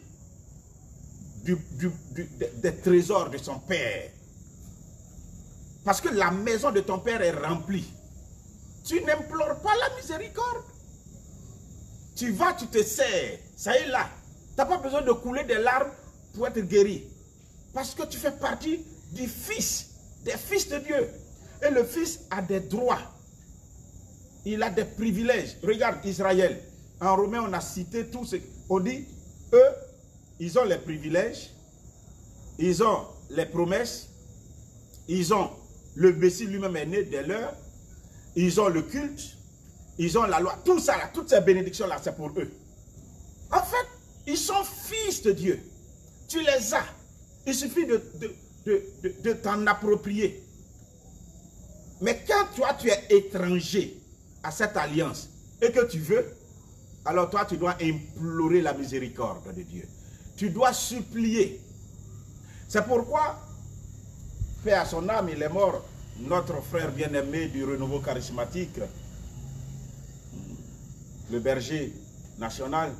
des trésors de son Père. Parce que la maison de ton Père est remplie. Tu n'implores pas la miséricorde. Tu vas, tu te sers. Ça y est là. Tu n'as pas besoin de couler des larmes pour être guéri. Parce que tu fais partie du Fils, des fils de Dieu. Et le Fils a des droits. Il a des privilèges. Regarde Israël. En Romain, on a cité tout ce qu'on dit. Eux, ils ont les privilèges. Ils ont les promesses. Ils ont le Messie lui-même est né dès l'heure. Ils ont le culte. Ils ont la loi. Tout ça, là, toutes ces bénédictions-là, c'est pour eux. En fait, ils sont fils de Dieu. Tu les as. Il suffit de t'en approprier. Mais quand toi, tu es étranger à cette alliance et que tu veux, alors toi, tu dois implorer la miséricorde de Dieu. Tu dois supplier. C'est pourquoi, paix à son âme, il est mort, notre frère bien-aimé du renouveau charismatique, le berger national,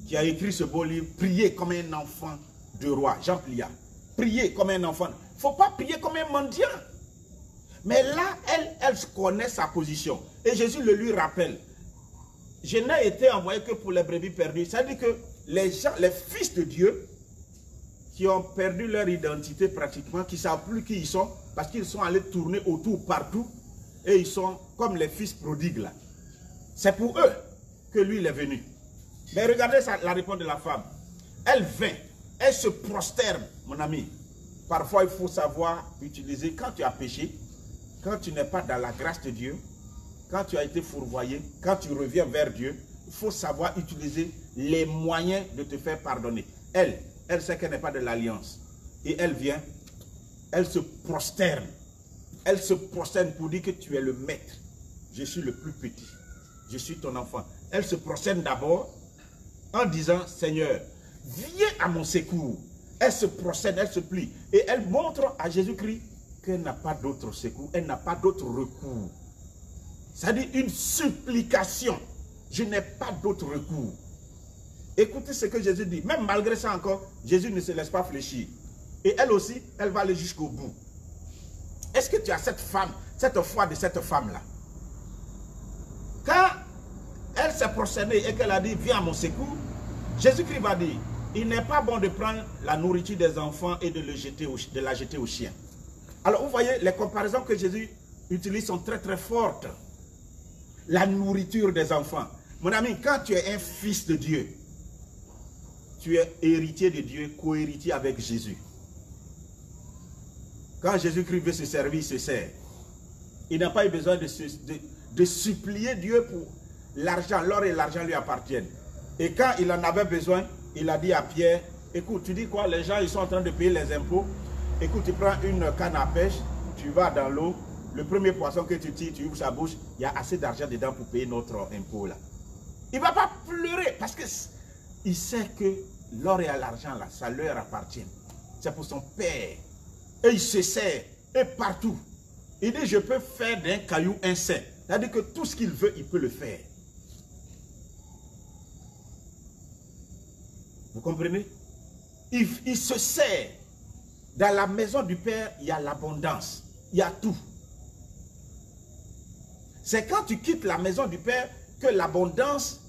qui a écrit ce beau livre, « Prier comme un enfant de roi », Jean Pliat. Prier comme un enfant. Il ne faut pas prier comme un mendiant. Mais là, elle connaît sa position. Et Jésus le lui rappelle. Je n'ai été envoyé que pour les brebis perdues. C'est-à-dire que les gens, les fils de Dieu, qui ont perdu leur identité pratiquement, qui ne savent plus qui ils sont, parce qu'ils sont allés tourner autour partout, et ils sont comme les fils prodigues là. C'est pour eux que lui il est venu. Mais regardez ça, la réponse de la femme. Elle vint, elle se prosterne, mon ami. Parfois, il faut savoir utiliser, quand tu as péché, quand tu n'es pas dans la grâce de Dieu, quand tu as été fourvoyé, quand tu reviens vers Dieu, il faut savoir utiliser les moyens de te faire pardonner. Elle sait qu'elle n'est pas de l'alliance. Et elle vient, elle se prosterne. Elle se prosterne pour dire que tu es le maître. Je suis le plus petit. Je suis ton enfant. Elle se prosterne d'abord en disant, Seigneur, viens à mon secours. Elle se prosterne, elle se plie. Et elle montre à Jésus-Christ qu'elle n'a pas d'autre secours. Elle n'a pas d'autre recours. C'est-à-dire une supplication. Je n'ai pas d'autre recours. Écoutez ce que Jésus dit. Même malgré ça encore, Jésus ne se laisse pas fléchir. Et elle aussi, elle va aller jusqu'au bout. Est-ce que tu as cette femme, cette foi de cette femme-là? Quand elle s'est prosternée et qu'elle a dit, viens à mon secours, Jésus-Christ va dire, il n'est pas bon de prendre la nourriture des enfants et de la jeter aux chiens. Alors vous voyez, les comparaisons que Jésus utilise sont très très fortes. La nourriture des enfants. Mon ami, quand tu es un fils de Dieu, tu es héritier de Dieu, co-héritier avec Jésus. Quand Jésus-Christ veut se servir, il se sert. Il n'a pas eu besoin de supplier Dieu pour l'argent. L'or et l'argent lui appartiennent. Et quand il en avait besoin, il a dit à Pierre, écoute, tu dis quoi? Les gens, ils sont en train de payer les impôts. Écoute, tu prends une canne à pêche, tu vas dans l'eau, le premier poisson que tu tires, tu ouvres sa bouche, il y a assez d'argent dedans pour payer notre impôt là. Il ne va pas pleurer parce qu'il sait que l'or et l'argent là, ça leur appartient. C'est pour son père. Et il se sert, et partout. Il dit, je peux faire d'un caillou un saint. C'est-à-dire que tout ce qu'il veut, il peut le faire. Vous comprenez? Il se sert. Dans la maison du Père, il y a l'abondance. Il y a tout. C'est quand tu quittes la maison du Père que l'abondance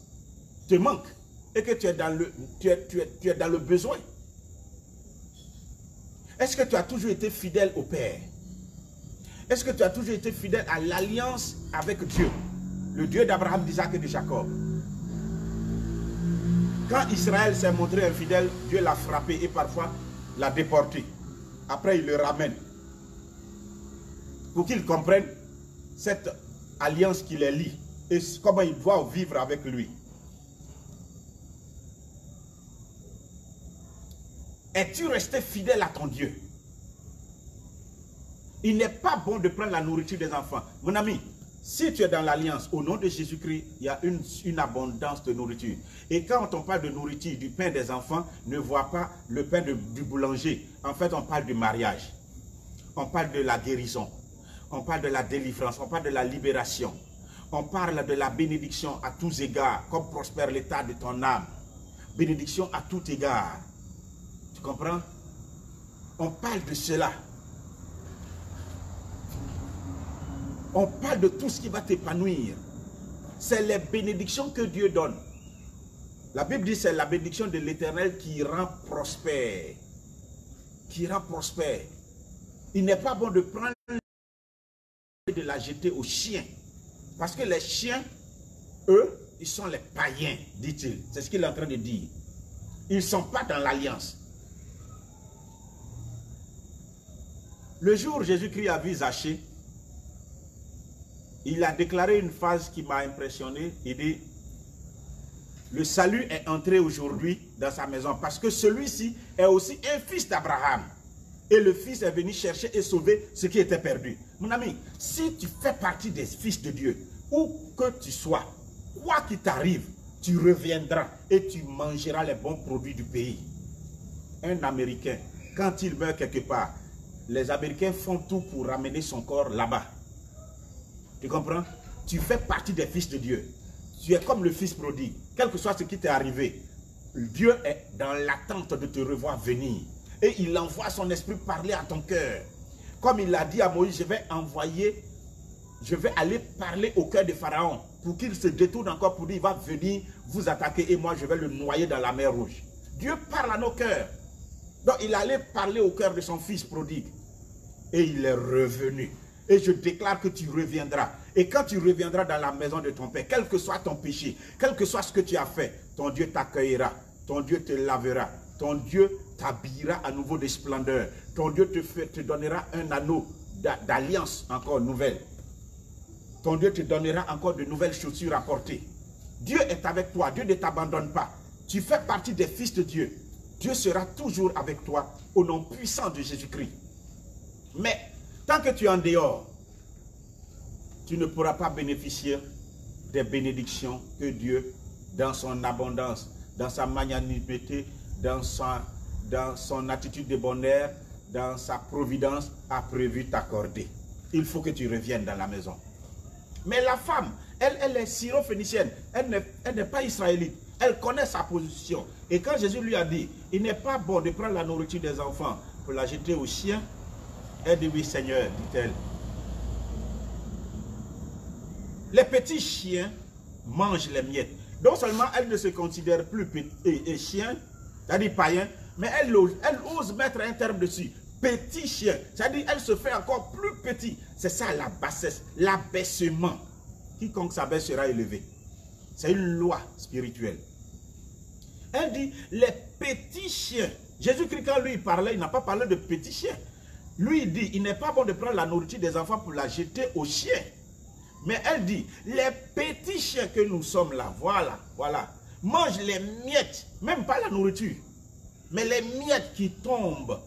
te manque. Et que tu es dans le besoin. Est-ce que tu as toujours été fidèle au Père? Est-ce que tu as toujours été fidèle à l'alliance avec Dieu? Le Dieu d'Abraham, d'Isaac et de Jacob. Quand Israël s'est montré infidèle, Dieu l'a frappé et parfois l'a déporté. Après, il le ramène. Pour qu'il comprenne cette alliance qui les lie et comment ils doivent vivre avec lui. Es-tu resté fidèle à ton Dieu? Il n'est pas bon de prendre la nourriture des enfants. Mon ami, si tu es dans l'alliance, au nom de Jésus-Christ, il y a une abondance de nourriture. Et quand on parle de nourriture, du pain des enfants, ne vois pas le pain du boulanger. En fait, on parle du mariage. On parle de la guérison. On parle de la délivrance. On parle de la libération. On parle de la bénédiction à tous égards, comme prospère l'état de ton âme. Bénédiction à tout égard. Tu comprends? On parle de cela. On parle de tout ce qui va t'épanouir. C'est les bénédictions que Dieu donne. La Bible dit c'est la bénédiction de l'Éternel qui rend prospère. Qui rend prospère. Il n'est pas bon de prendre et de la jeter aux chiens. Parce que les chiens, eux, ils sont les païens, dit-il. C'est ce qu'il est en train de dire. Ils ne sont pas dans l'alliance. Le jour où Jésus-Christ a vu Zachée, il a déclaré une phrase qui m'a impressionné. Il dit, le salut est entré aujourd'hui dans sa maison parce que celui-ci est aussi un fils d'Abraham. Et le fils est venu chercher et sauver ce qui était perdu. Mon ami, si tu fais partie des fils de Dieu, où que tu sois, quoi qu'il t'arrive, tu reviendras et tu mangeras les bons produits du pays. Un Américain, quand il meurt quelque part, les Américains font tout pour ramener son corps là-bas. Tu comprends? Tu fais partie des fils de Dieu. Tu es comme le fils prodigue. Quel que soit ce qui t'est arrivé, Dieu est dans l'attente de te revoir venir. Et il envoie son esprit parler à ton cœur. Comme il l'a dit à Moïse, je vais aller parler au cœur de Pharaon pour qu'il se détourne encore pour dire, il va venir vous attaquer et moi je vais le noyer dans la mer Rouge. Dieu parle à nos cœurs. Donc il allait parler au cœur de son fils prodigue. Et il est revenu. Et je déclare que tu reviendras. Et quand tu reviendras dans la maison de ton Père, quel que soit ton péché, quel que soit ce que tu as fait, ton Dieu t'accueillera, ton Dieu te lavera, ton Dieu t'habillera à nouveau de splendeur, ton Dieu te donnera un anneau d'alliance encore nouvelle. Ton Dieu te donnera encore de nouvelles chaussures à porter. Dieu est avec toi, Dieu ne t'abandonne pas. Tu fais partie des fils de Dieu. Dieu sera toujours avec toi au nom puissant de Jésus-Christ. Mais tant que tu es en dehors, tu ne pourras pas bénéficier des bénédictions que Dieu, dans son abondance, dans sa magnanimité, dans son attitude de bonheur, dans sa providence, a prévu t'accorder. Il faut que tu reviennes dans la maison. Mais la femme, elle est syro-phénicienne, elle n'est pas israélite. Elle connaît sa position. Et quand Jésus lui a dit, il n'est pas bon de prendre la nourriture des enfants pour la jeter aux chiens, elle dit, oui Seigneur, dit-elle. Les petits chiens mangent les miettes. Non seulement elle ne se considère plus chien, c'est-à-dire païen, mais elle ose mettre un terme dessus. Petit chien, c'est-à-dire elle se fait encore plus petit. C'est ça la bassesse, l'abaissement. Quiconque s'abaisse sera élevé. C'est une loi spirituelle. Elle dit, les petits chiens. Jésus-Christ, quand lui parlait, il n'a pas parlé de petits chiens. Lui, il dit, il n'est pas bon de prendre la nourriture des enfants pour la jeter aux chiens. Mais elle dit, les petits chiens que nous sommes là, voilà, mangent les miettes, même pas la nourriture, mais les miettes qui tombent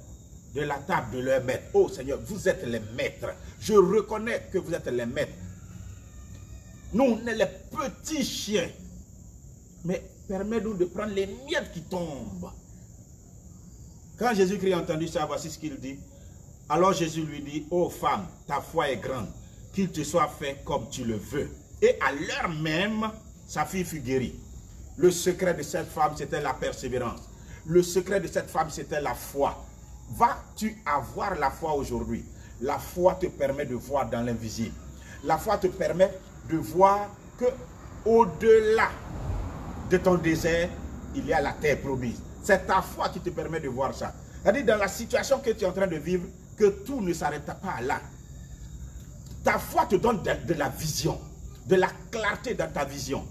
de la table de leur maître. Oh Seigneur, vous êtes les maîtres. Je reconnais que vous êtes les maîtres. Nous, on est les petits chiens. Mais permets-nous de prendre les miettes qui tombent. Quand Jésus-Christ a entendu ça, voici ce qu'il dit. Alors Jésus lui dit, ô femme, ta foi est grande, qu'il te soit fait comme tu le veux. Et à l'heure même, sa fille fut guérie. Le secret de cette femme, c'était la persévérance. Le secret de cette femme, c'était la foi. Vas-tu avoir la foi aujourd'hui? La foi te permet de voir dans l'invisible. La foi te permet de voir que au-delà de ton désert, il y a la terre promise. C'est ta foi qui te permet de voir ça. C'est-à-dire dans la situation que tu es en train de vivre, que tout ne s'arrête pas là. Ta foi te donne de la vision, de la clarté dans ta vision.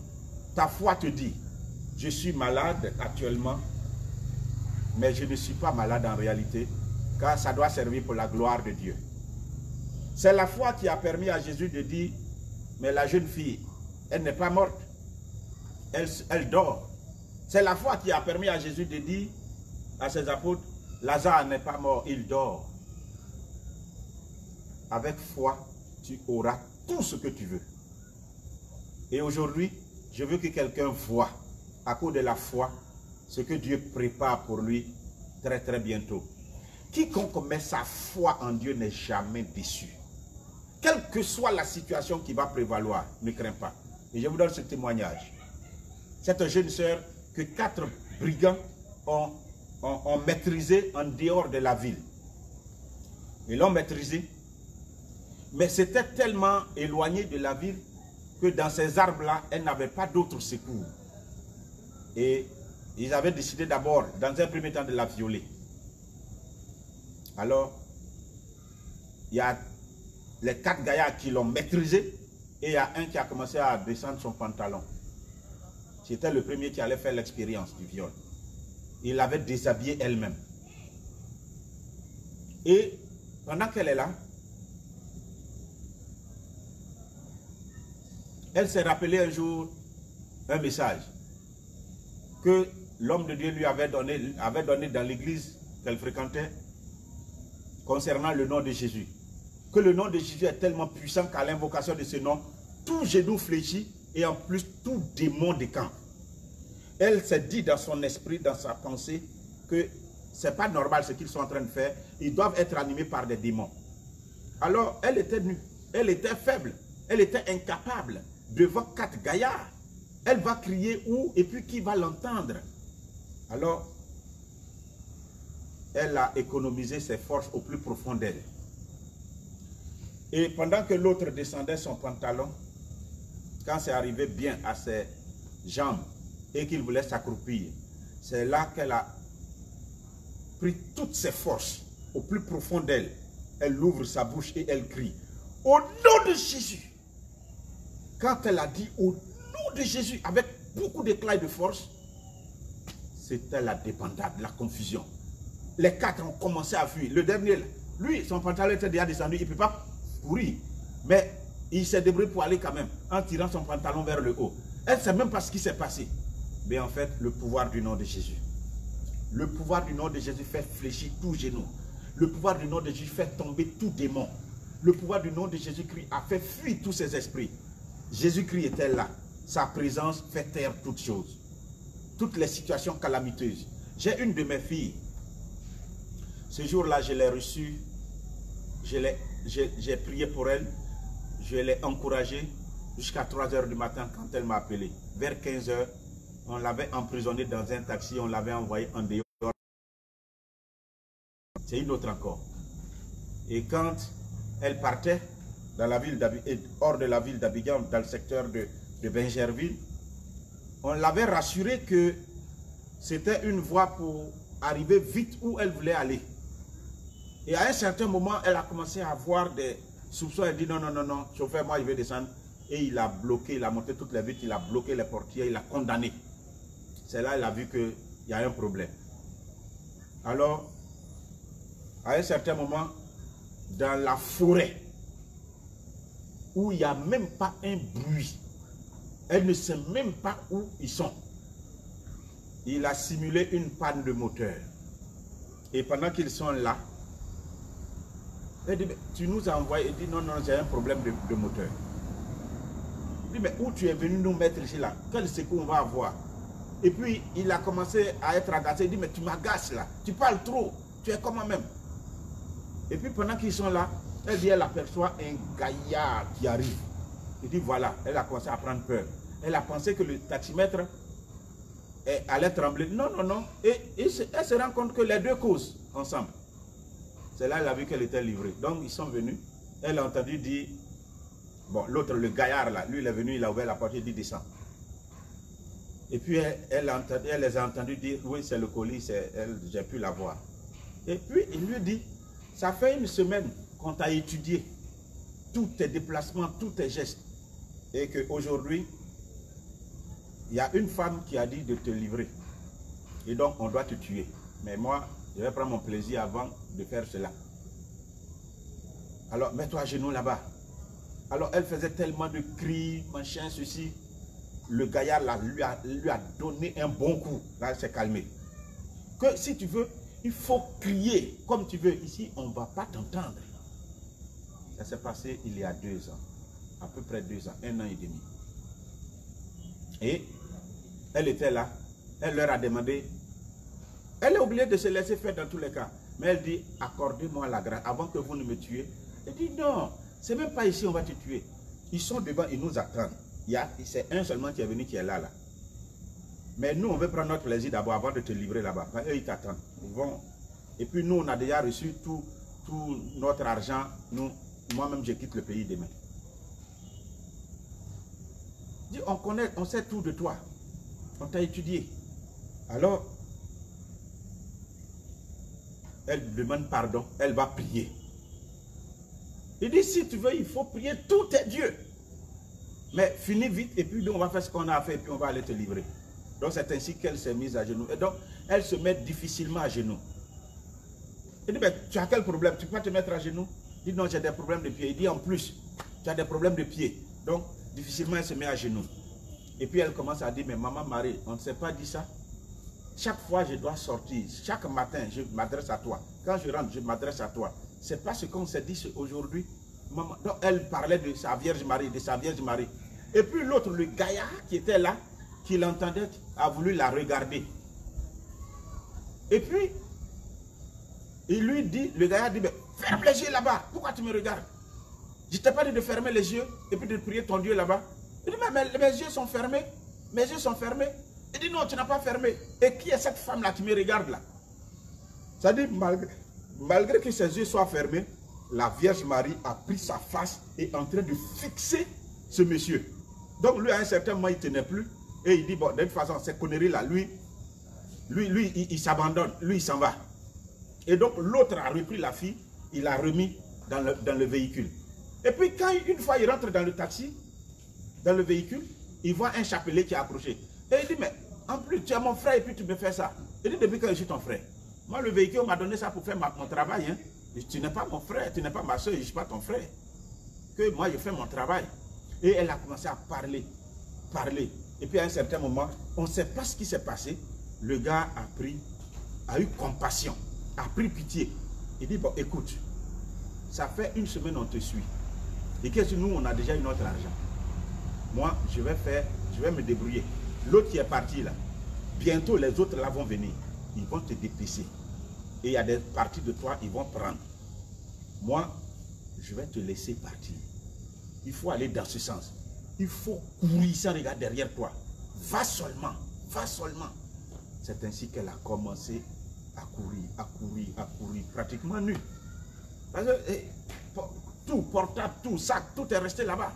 Ta foi te dit, je suis malade actuellement, mais je ne suis pas malade en réalité, car ça doit servir pour la gloire de Dieu. C'est la foi qui a permis à Jésus de dire, mais la jeune fille, elle n'est pas morte, elle dort. C'est la foi qui a permis à Jésus de dire à ses apôtres, Lazare n'est pas mort, il dort. Avec foi, tu auras tout ce que tu veux. Et aujourd'hui, je veux que quelqu'un voie, à cause de la foi, ce que Dieu prépare pour lui très très bientôt. quiconque met sa foi en Dieu n'est jamais déçu. Quelle que soit la situation qui va prévaloir, ne crains pas. Et je vous donne ce témoignage. Cette jeune sœur que 4 brigands ont maîtrisé en dehors de la ville. Ils l'ont maîtrisé. Mais c'était tellement éloigné de la ville que dans ces arbres-là, elle n'avait pas d'autre secours. Et ils avaient décidé d'abord, dans un premier temps, de la violer. Alors, il y a les 4 gaillards qui l'ont maîtrisé et il y a un qui a commencé à descendre son pantalon. C'était le premier qui allait faire l'expérience du viol. Il l'avait déshabillée elle-même. Et pendant qu'elle est là, elle s'est rappelé un jour un message que l'homme de Dieu lui avait donné dans l'église qu'elle fréquentait concernant le nom de Jésus. Que le nom de Jésus est tellement puissant qu'à l'invocation de ce nom, tout genou fléchit et en plus tout démon décampe. Elle s'est dit dans son esprit, dans sa pensée, que ce n'est pas normal ce qu'ils sont en train de faire. Ils doivent être animés par des démons. Alors, elle était nue, elle était faible, elle était incapable devant 4 gaillards. Elle va crier où et puis qui va l'entendre? Alors, elle a économisé ses forces au plus profond d'elle. Et pendant que l'autre descendait son pantalon, quand c'est arrivé bien à ses jambes et qu'il voulait s'accroupir, c'est là qu'elle a pris toutes ses forces au plus profond d'elle. Elle ouvre sa bouche et elle crie « Au nom de Jésus !» Quand elle a dit « Au nom de Jésus !» avec beaucoup d'éclat et de force, c'était la débandade, la confusion. Les 4 ont commencé à fuir. Le dernier, lui, son pantalon était déjà descendu, il ne peut pas courir. Mais il s'est débrouillé pour aller quand même, en tirant son pantalon vers le haut. Elle ne sait même pas ce qui s'est passé. Mais en fait, le pouvoir du nom de Jésus. Le pouvoir du nom de Jésus fait fléchir tout genou. Le pouvoir du nom de Jésus fait tomber tout démon. Le pouvoir du nom de Jésus-Christ a fait fuir tous ces esprits. Jésus-Christ était là. Sa présence fait taire toutes choses. Toutes les situations calamiteuses. J'ai une de mes filles. Ce jour-là, je l'ai reçue. J'ai prié pour elle. Je l'ai encouragée jusqu'à 3 h du matin quand elle m'a appelé. Vers 15 h, on l'avait emprisonnée dans un taxi. On l'avait envoyée en dehors. C'est une autre encore. Et quand elle partait dans la ville hors de la ville d'Abidjan, dans le secteur de Bingerville, on l'avait rassuré que c'était une voie pour arriver vite où elle voulait aller. Et à un certain moment, elle a commencé à avoir des soupçons. Elle dit non, non, non, non, chauffeur, moi je vais descendre. Et il a bloqué, il a monté toutes les vitres, il a bloqué les portières, il a condamné. C'est là qu'elle a vu qu'il y a un problème. Alors, à un certain moment, dans la forêt, où il n'y a même pas un bruit, elle ne sait même pas où ils sont. Il a simulé une panne de moteur. Et pendant qu'ils sont là, elle dit, mais tu nous as envoyé. Il dit, non, non, j'ai un problème de moteur. Il dit, mais où tu es venu nous mettre ici là? Quel secours on va avoir? Et puis, il a commencé à être agacé. Il dit, mais tu m'agaces là. Tu parles trop. Tu es comment même? Et puis, pendant qu'ils sont là, elle dit, elle aperçoit un gaillard qui arrive. Il dit, voilà, elle a commencé à prendre peur. Elle a pensé que le taximètre allait trembler. Non, non, non. Et elle se rend compte que les deux causent ensemble. C'est là qu'elle a vu qu'elle était livrée. Donc, ils sont venus. Elle a entendu dire, bon, l'autre, le gaillard là, lui, il est venu, il a ouvert la porte, il dit, descends. Et puis, elle les a entendus dire, oui, c'est le colis, j'ai pu la voir. Et puis, il lui dit, ça fait une semaine qu'on t'a étudié tous tes déplacements, tous tes gestes. Et qu'aujourd'hui, il y a une femme qui a dit de te livrer. Et donc, on doit te tuer. Mais moi, je vais prendre mon plaisir avant de faire cela. Alors, mets-toi à genoux là-bas. Alors, elle faisait tellement de cris, machin, ceci. Le gaillard là, lui a donné un bon coup. Là, elle s'est calmée. Que si tu veux, il faut crier comme tu veux. Ici, on ne va pas t'entendre. Ça s'est passé il y a 2 ans. À peu près 2 ans, 1 an et demi. Et elle était là. Elle leur a demandé Elle est obligée de se laisser faire dans tous les cas. Mais elle dit, accordez-moi la grâce avant que vous ne me tuiez. Elle dit, non, c'est même pas ici on va te tuer. Ils sont devant, ils nous attendent. C'est un seulement qui est venu, qui est là. Mais nous, on veut prendre notre plaisir d'abord avant de te livrer là-bas. Eux, ils t'attendent. Ils vont. Et puis nous, on a déjà reçu tout notre argent. Moi-même, je quitte le pays demain. Dis, on sait tout de toi. On t'a étudié. Alors, elle demande pardon. Elle va prier. Il dit, si tu veux, il faut prier tous tes dieux. Mais finis vite et puis on va faire ce qu'on a à faire et puis on va aller te livrer. Donc c'est ainsi qu'elle s'est mise à genoux. Et donc, elle se met difficilement à genoux. Il dit, mais tu as quel problème? Tu peux pas te mettre à genoux? Il dit, non, j'ai des problèmes de pied. Il dit, en plus, tu as des problèmes de pied. Donc, difficilement, elle se met à genoux. Et puis elle commence à dire, mais maman Marie, on ne s'est pas dit ça? Chaque fois, je dois sortir. Chaque matin, je m'adresse à toi. Quand je rentre, je m'adresse à toi. C'est pas ce qu'on s'est dit aujourd'hui. Donc, elle parlait de sa Vierge Marie, de sa Vierge Marie. Et puis l'autre, le gaillard qui était là, qui l'entendait, a voulu la regarder. Et puis, il lui dit, le gaillard dit, mais ferme les yeux là-bas. Pourquoi tu me regardes? Je t'ai pas dit de fermer les yeux et puis de prier ton Dieu là-bas. Il dit, mais mes yeux sont fermés. Mes yeux sont fermés. Il dit, non, tu n'as pas fermé. Et qui est cette femme-là qui me regarde là? Ça dit, malgré que ses yeux soient fermés, la Vierge Marie a pris sa face et est en train de fixer ce monsieur. Donc lui, à un certain moment, il ne tenait plus. Et il dit, bon, de toute façon, ces conneries-là, lui, il s'abandonne. Lui, il s'en va. Et donc, l'autre a repris la fille, il l'a remis dans le véhicule. Et puis, quand une fois il rentre dans le taxi, dans le véhicule, il voit un chapelet qui est accroché. Et il dit, mais en plus, tu es mon frère et puis tu me fais ça. Il dit, depuis quand je suis ton frère? Moi, le véhicule m'a donné ça pour faire mon travail. Hein. Tu n'es pas mon frère, tu n'es pas ma soeur, je ne suis pas ton frère. Que moi, je fais mon travail. Et elle a commencé à parler. Et puis à un certain moment, on ne sait pas ce qui s'est passé. Le gars a eu compassion, a pris pitié. Il dit, bon, écoute, ça fait une semaine on te suit. Et qu'est-ce que nous, on a déjà eu notre argent. Moi, je vais me débrouiller. L'autre qui est parti là, bientôt les autres là vont venir. Ils vont te dépecer. Et il y a des parties de toi, ils vont prendre. Moi, je vais te laisser partir. Il faut aller dans ce sens. Il faut courir sans regarder derrière toi. Va seulement, va seulement. C'est ainsi qu'elle a commencé à courir, pratiquement nue. Parce que tout, portable, tout, sac, tout est resté là-bas.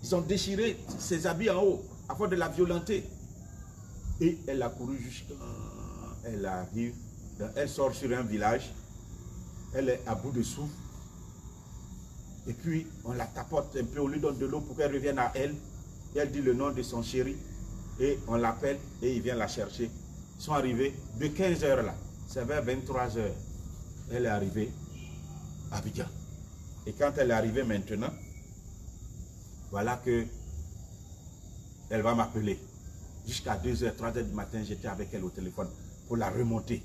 Ils ont déchiré ses habits en haut, afin de la violenter. Et elle a couru jusqu'à... Elle arrive, elle sort sur un village, elle est à bout de souffle. Et puis, on la tapote un peu, on lui donne de l'eau pour qu'elle revienne à elle. Et elle dit le nom de son chéri. Et on l'appelle et il vient la chercher. Ils sont arrivés de 15 h là. C'est vers 23 h. Elle est arrivée à Abidjan. Et quand elle est arrivée maintenant, voilà que elle va m'appeler. Jusqu'à 2 h, 3 h du matin, j'étais avec elle au téléphone pour la remonter.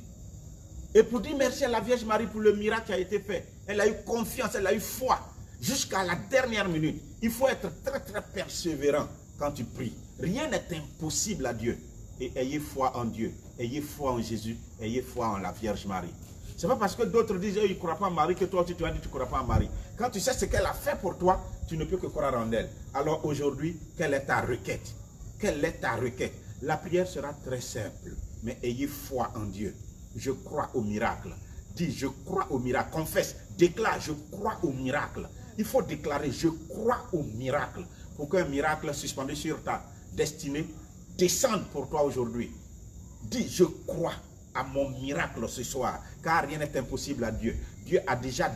Et pour dire merci à la Vierge Marie pour le miracle qui a été fait. Elle a eu confiance, elle a eu foi. Jusqu'à la dernière minute. Il faut être très très persévérant quand tu pries. Rien n'est impossible à Dieu. Et ayez foi en Dieu. Ayez foi en Jésus. Ayez foi en la Vierge Marie. Ce n'est pas parce que d'autres disent ils ne croient pas en Marie que toi aussi tu as dit que tu ne crois pas en Marie. Quand tu sais ce qu'elle a fait pour toi, tu ne peux que croire en elle. Alors aujourd'hui, quelle est ta requête? Quelle est ta requête? La prière sera très simple. Mais ayez foi en Dieu. Je crois au miracle. Dis, je crois au miracle. Confesse, déclare, je crois au miracle. Il faut déclarer, je crois au miracle. Pour qu'un miracle suspendu sur ta destinée descende pour toi aujourd'hui. Dis, je crois à mon miracle ce soir. Car rien n'est impossible à Dieu. Dieu a déjà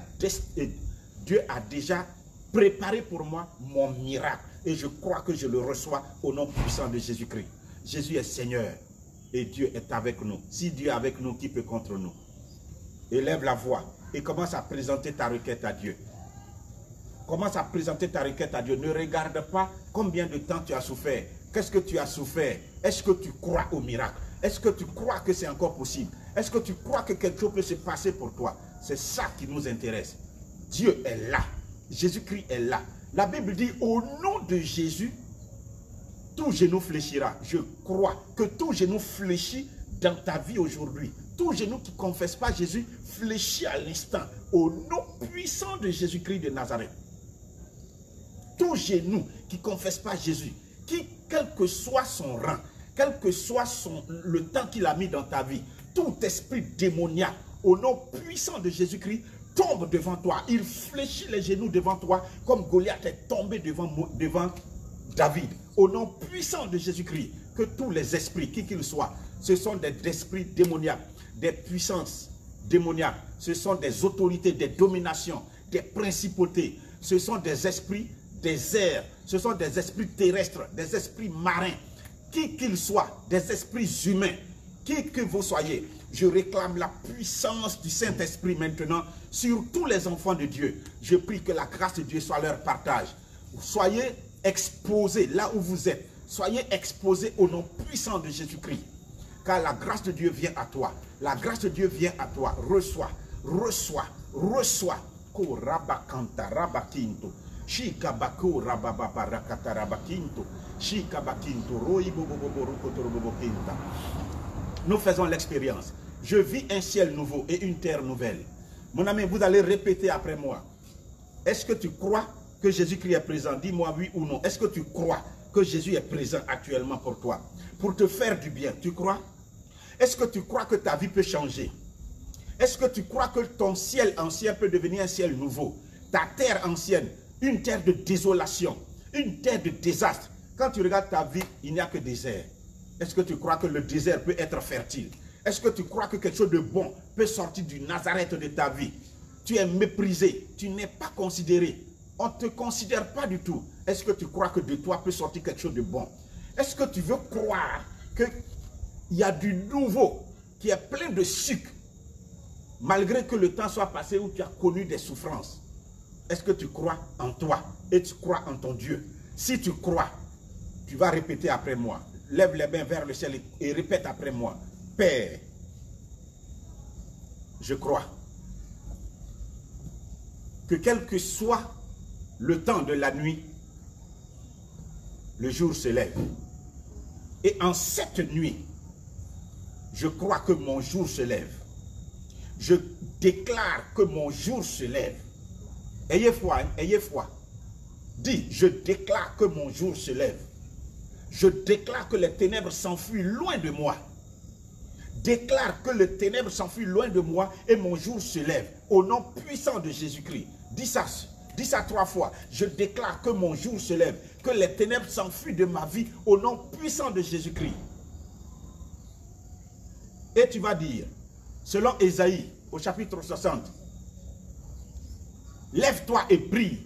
préparé pour moi mon miracle. Et je crois que je le reçois au nom puissant de Jésus-Christ. Jésus est Seigneur. Et Dieu est avec nous. Si Dieu est avec nous, qui peut contre nous? Élève la voix et commence à présenter ta requête à Dieu. Commence à présenter ta requête à Dieu. Ne regarde pas combien de temps tu as souffert. Qu'est-ce que tu as souffert? Est-ce que tu crois au miracle? Est-ce que tu crois que c'est encore possible? Est-ce que tu crois que quelque chose peut se passer pour toi? C'est ça qui nous intéresse. Dieu est là. Jésus-Christ est là. La Bible dit au nom de Jésus, tout genou fléchira. Je crois que tout genou fléchit dans ta vie aujourd'hui, tout genou qui ne confesse pas Jésus fléchit à l'instant au nom puissant de Jésus-Christ de Nazareth. Tout genou qui ne confesse pas Jésus, qui, quel que soit son rang, quel que soit le temps qu'il a mis dans ta vie, tout esprit démoniaque, au nom puissant de Jésus-Christ, tombe devant toi. Il fléchit les genoux devant toi, comme Goliath est tombé devant David. Au nom puissant de Jésus-Christ, que tous les esprits, qui qu'ils soient, ce sont des esprits démoniaques, des puissances démoniaques, ce sont des autorités, des dominations, des principautés, ce sont des esprits des airs, ce sont des esprits terrestres, des esprits marins, qui qu'ils soient, des esprits humains, qui que vous soyez. Je réclame la puissance du Saint-Esprit maintenant sur tous les enfants de Dieu. Je prie que la grâce de Dieu soit leur partage. Soyez exposés là où vous êtes. Soyez exposés au nom puissant de Jésus-Christ. Car la grâce de Dieu vient à toi. La grâce de Dieu vient à toi. Reçois, reçois, reçois. Ko rabakanta rabakinto. Shikabako rabababa rakata rabakinto. Shikabakinto roiboboboborukotorobobokenta. Nous faisons l'expérience. Je vis un ciel nouveau et une terre nouvelle. Mon ami, vous allez répéter après moi. Est-ce que tu crois que Jésus-Christ est présent? Dis-moi oui ou non. Est-ce que tu crois que Jésus est présent actuellement pour toi? Pour te faire du bien, tu crois? Est-ce que tu crois que ta vie peut changer? Est-ce que tu crois que ton ciel ancien peut devenir un ciel nouveau? Ta terre ancienne, une terre de désolation, une terre de désastre. Quand tu regardes ta vie, il n'y a que désert. Est-ce que tu crois que le désert peut être fertile? Est-ce que tu crois que quelque chose de bon peut sortir du Nazareth de ta vie? Tu es méprisé, tu n'es pas considéré. On ne te considère pas du tout. Est-ce que tu crois que de toi peut sortir quelque chose de bon? Est-ce que tu veux croire qu'il y a du nouveau qui est plein de sucre, malgré que le temps soit passé où tu as connu des souffrances? Est-ce que tu crois en toi et tu crois en ton Dieu? Si tu crois, tu vas répéter après moi. Lève les mains vers le ciel et répète après moi. Père, je crois que quel que soit le temps de la nuit, le jour se lève. Et en cette nuit, je crois que mon jour se lève. Je déclare que mon jour se lève. Ayez foi, hein, ayez foi. Dis, je déclare que mon jour se lève. Je déclare que les ténèbres s'enfuient loin de moi. Déclare que les ténèbres s'enfuient loin de moi et mon jour se lève. Au nom puissant de Jésus-Christ. Dis ça 3 fois. Je déclare que mon jour se lève. Que les ténèbres s'enfuient de ma vie au nom puissant de Jésus-Christ. Et tu vas dire, selon Ésaïe, au chapitre 60, lève-toi et brille,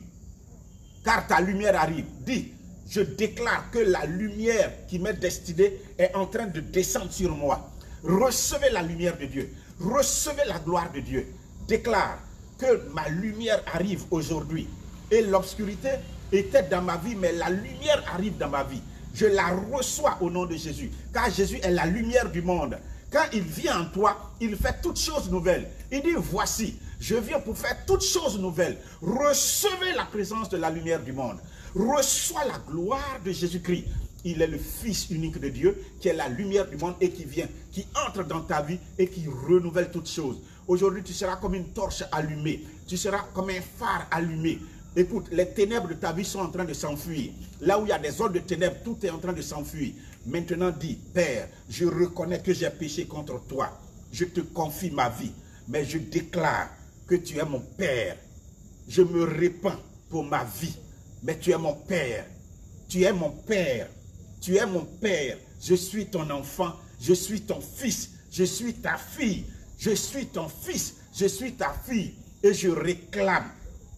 car ta lumière arrive. Dis, je déclare que la lumière qui m'est destinée est en train de descendre sur moi. Recevez la lumière de Dieu. Recevez la gloire de Dieu. Déclare que ma lumière arrive aujourd'hui. Et l'obscurité était dans ma vie, mais la lumière arrive dans ma vie. Je la reçois au nom de Jésus. Car Jésus est la lumière du monde. Quand il vient en toi, il fait toutes choses nouvelles. Il dit, voici, je viens pour faire toutes choses nouvelles. Recevez la présence de la lumière du monde. Reçois la gloire de Jésus-Christ. Il est le Fils unique de Dieu, qui est la lumière du monde et qui vient, qui entre dans ta vie et qui renouvelle toutes choses. Aujourd'hui, tu seras comme une torche allumée. Tu seras comme un phare allumé. Écoute, les ténèbres de ta vie sont en train de s'enfuir. Là où il y a des zones de ténèbres, tout est en train de s'enfuir. Maintenant, dis, Père, je reconnais que j'ai péché contre toi. Je te confie ma vie. Mais je déclare que tu es mon Père. Je me répands pour ma vie. Mais tu es mon Père. Tu es mon Père. Tu es mon Père. Je suis ton enfant. Je suis ton fils. Je suis ta fille. Je suis ton fils. Je suis ta fille. Et je réclame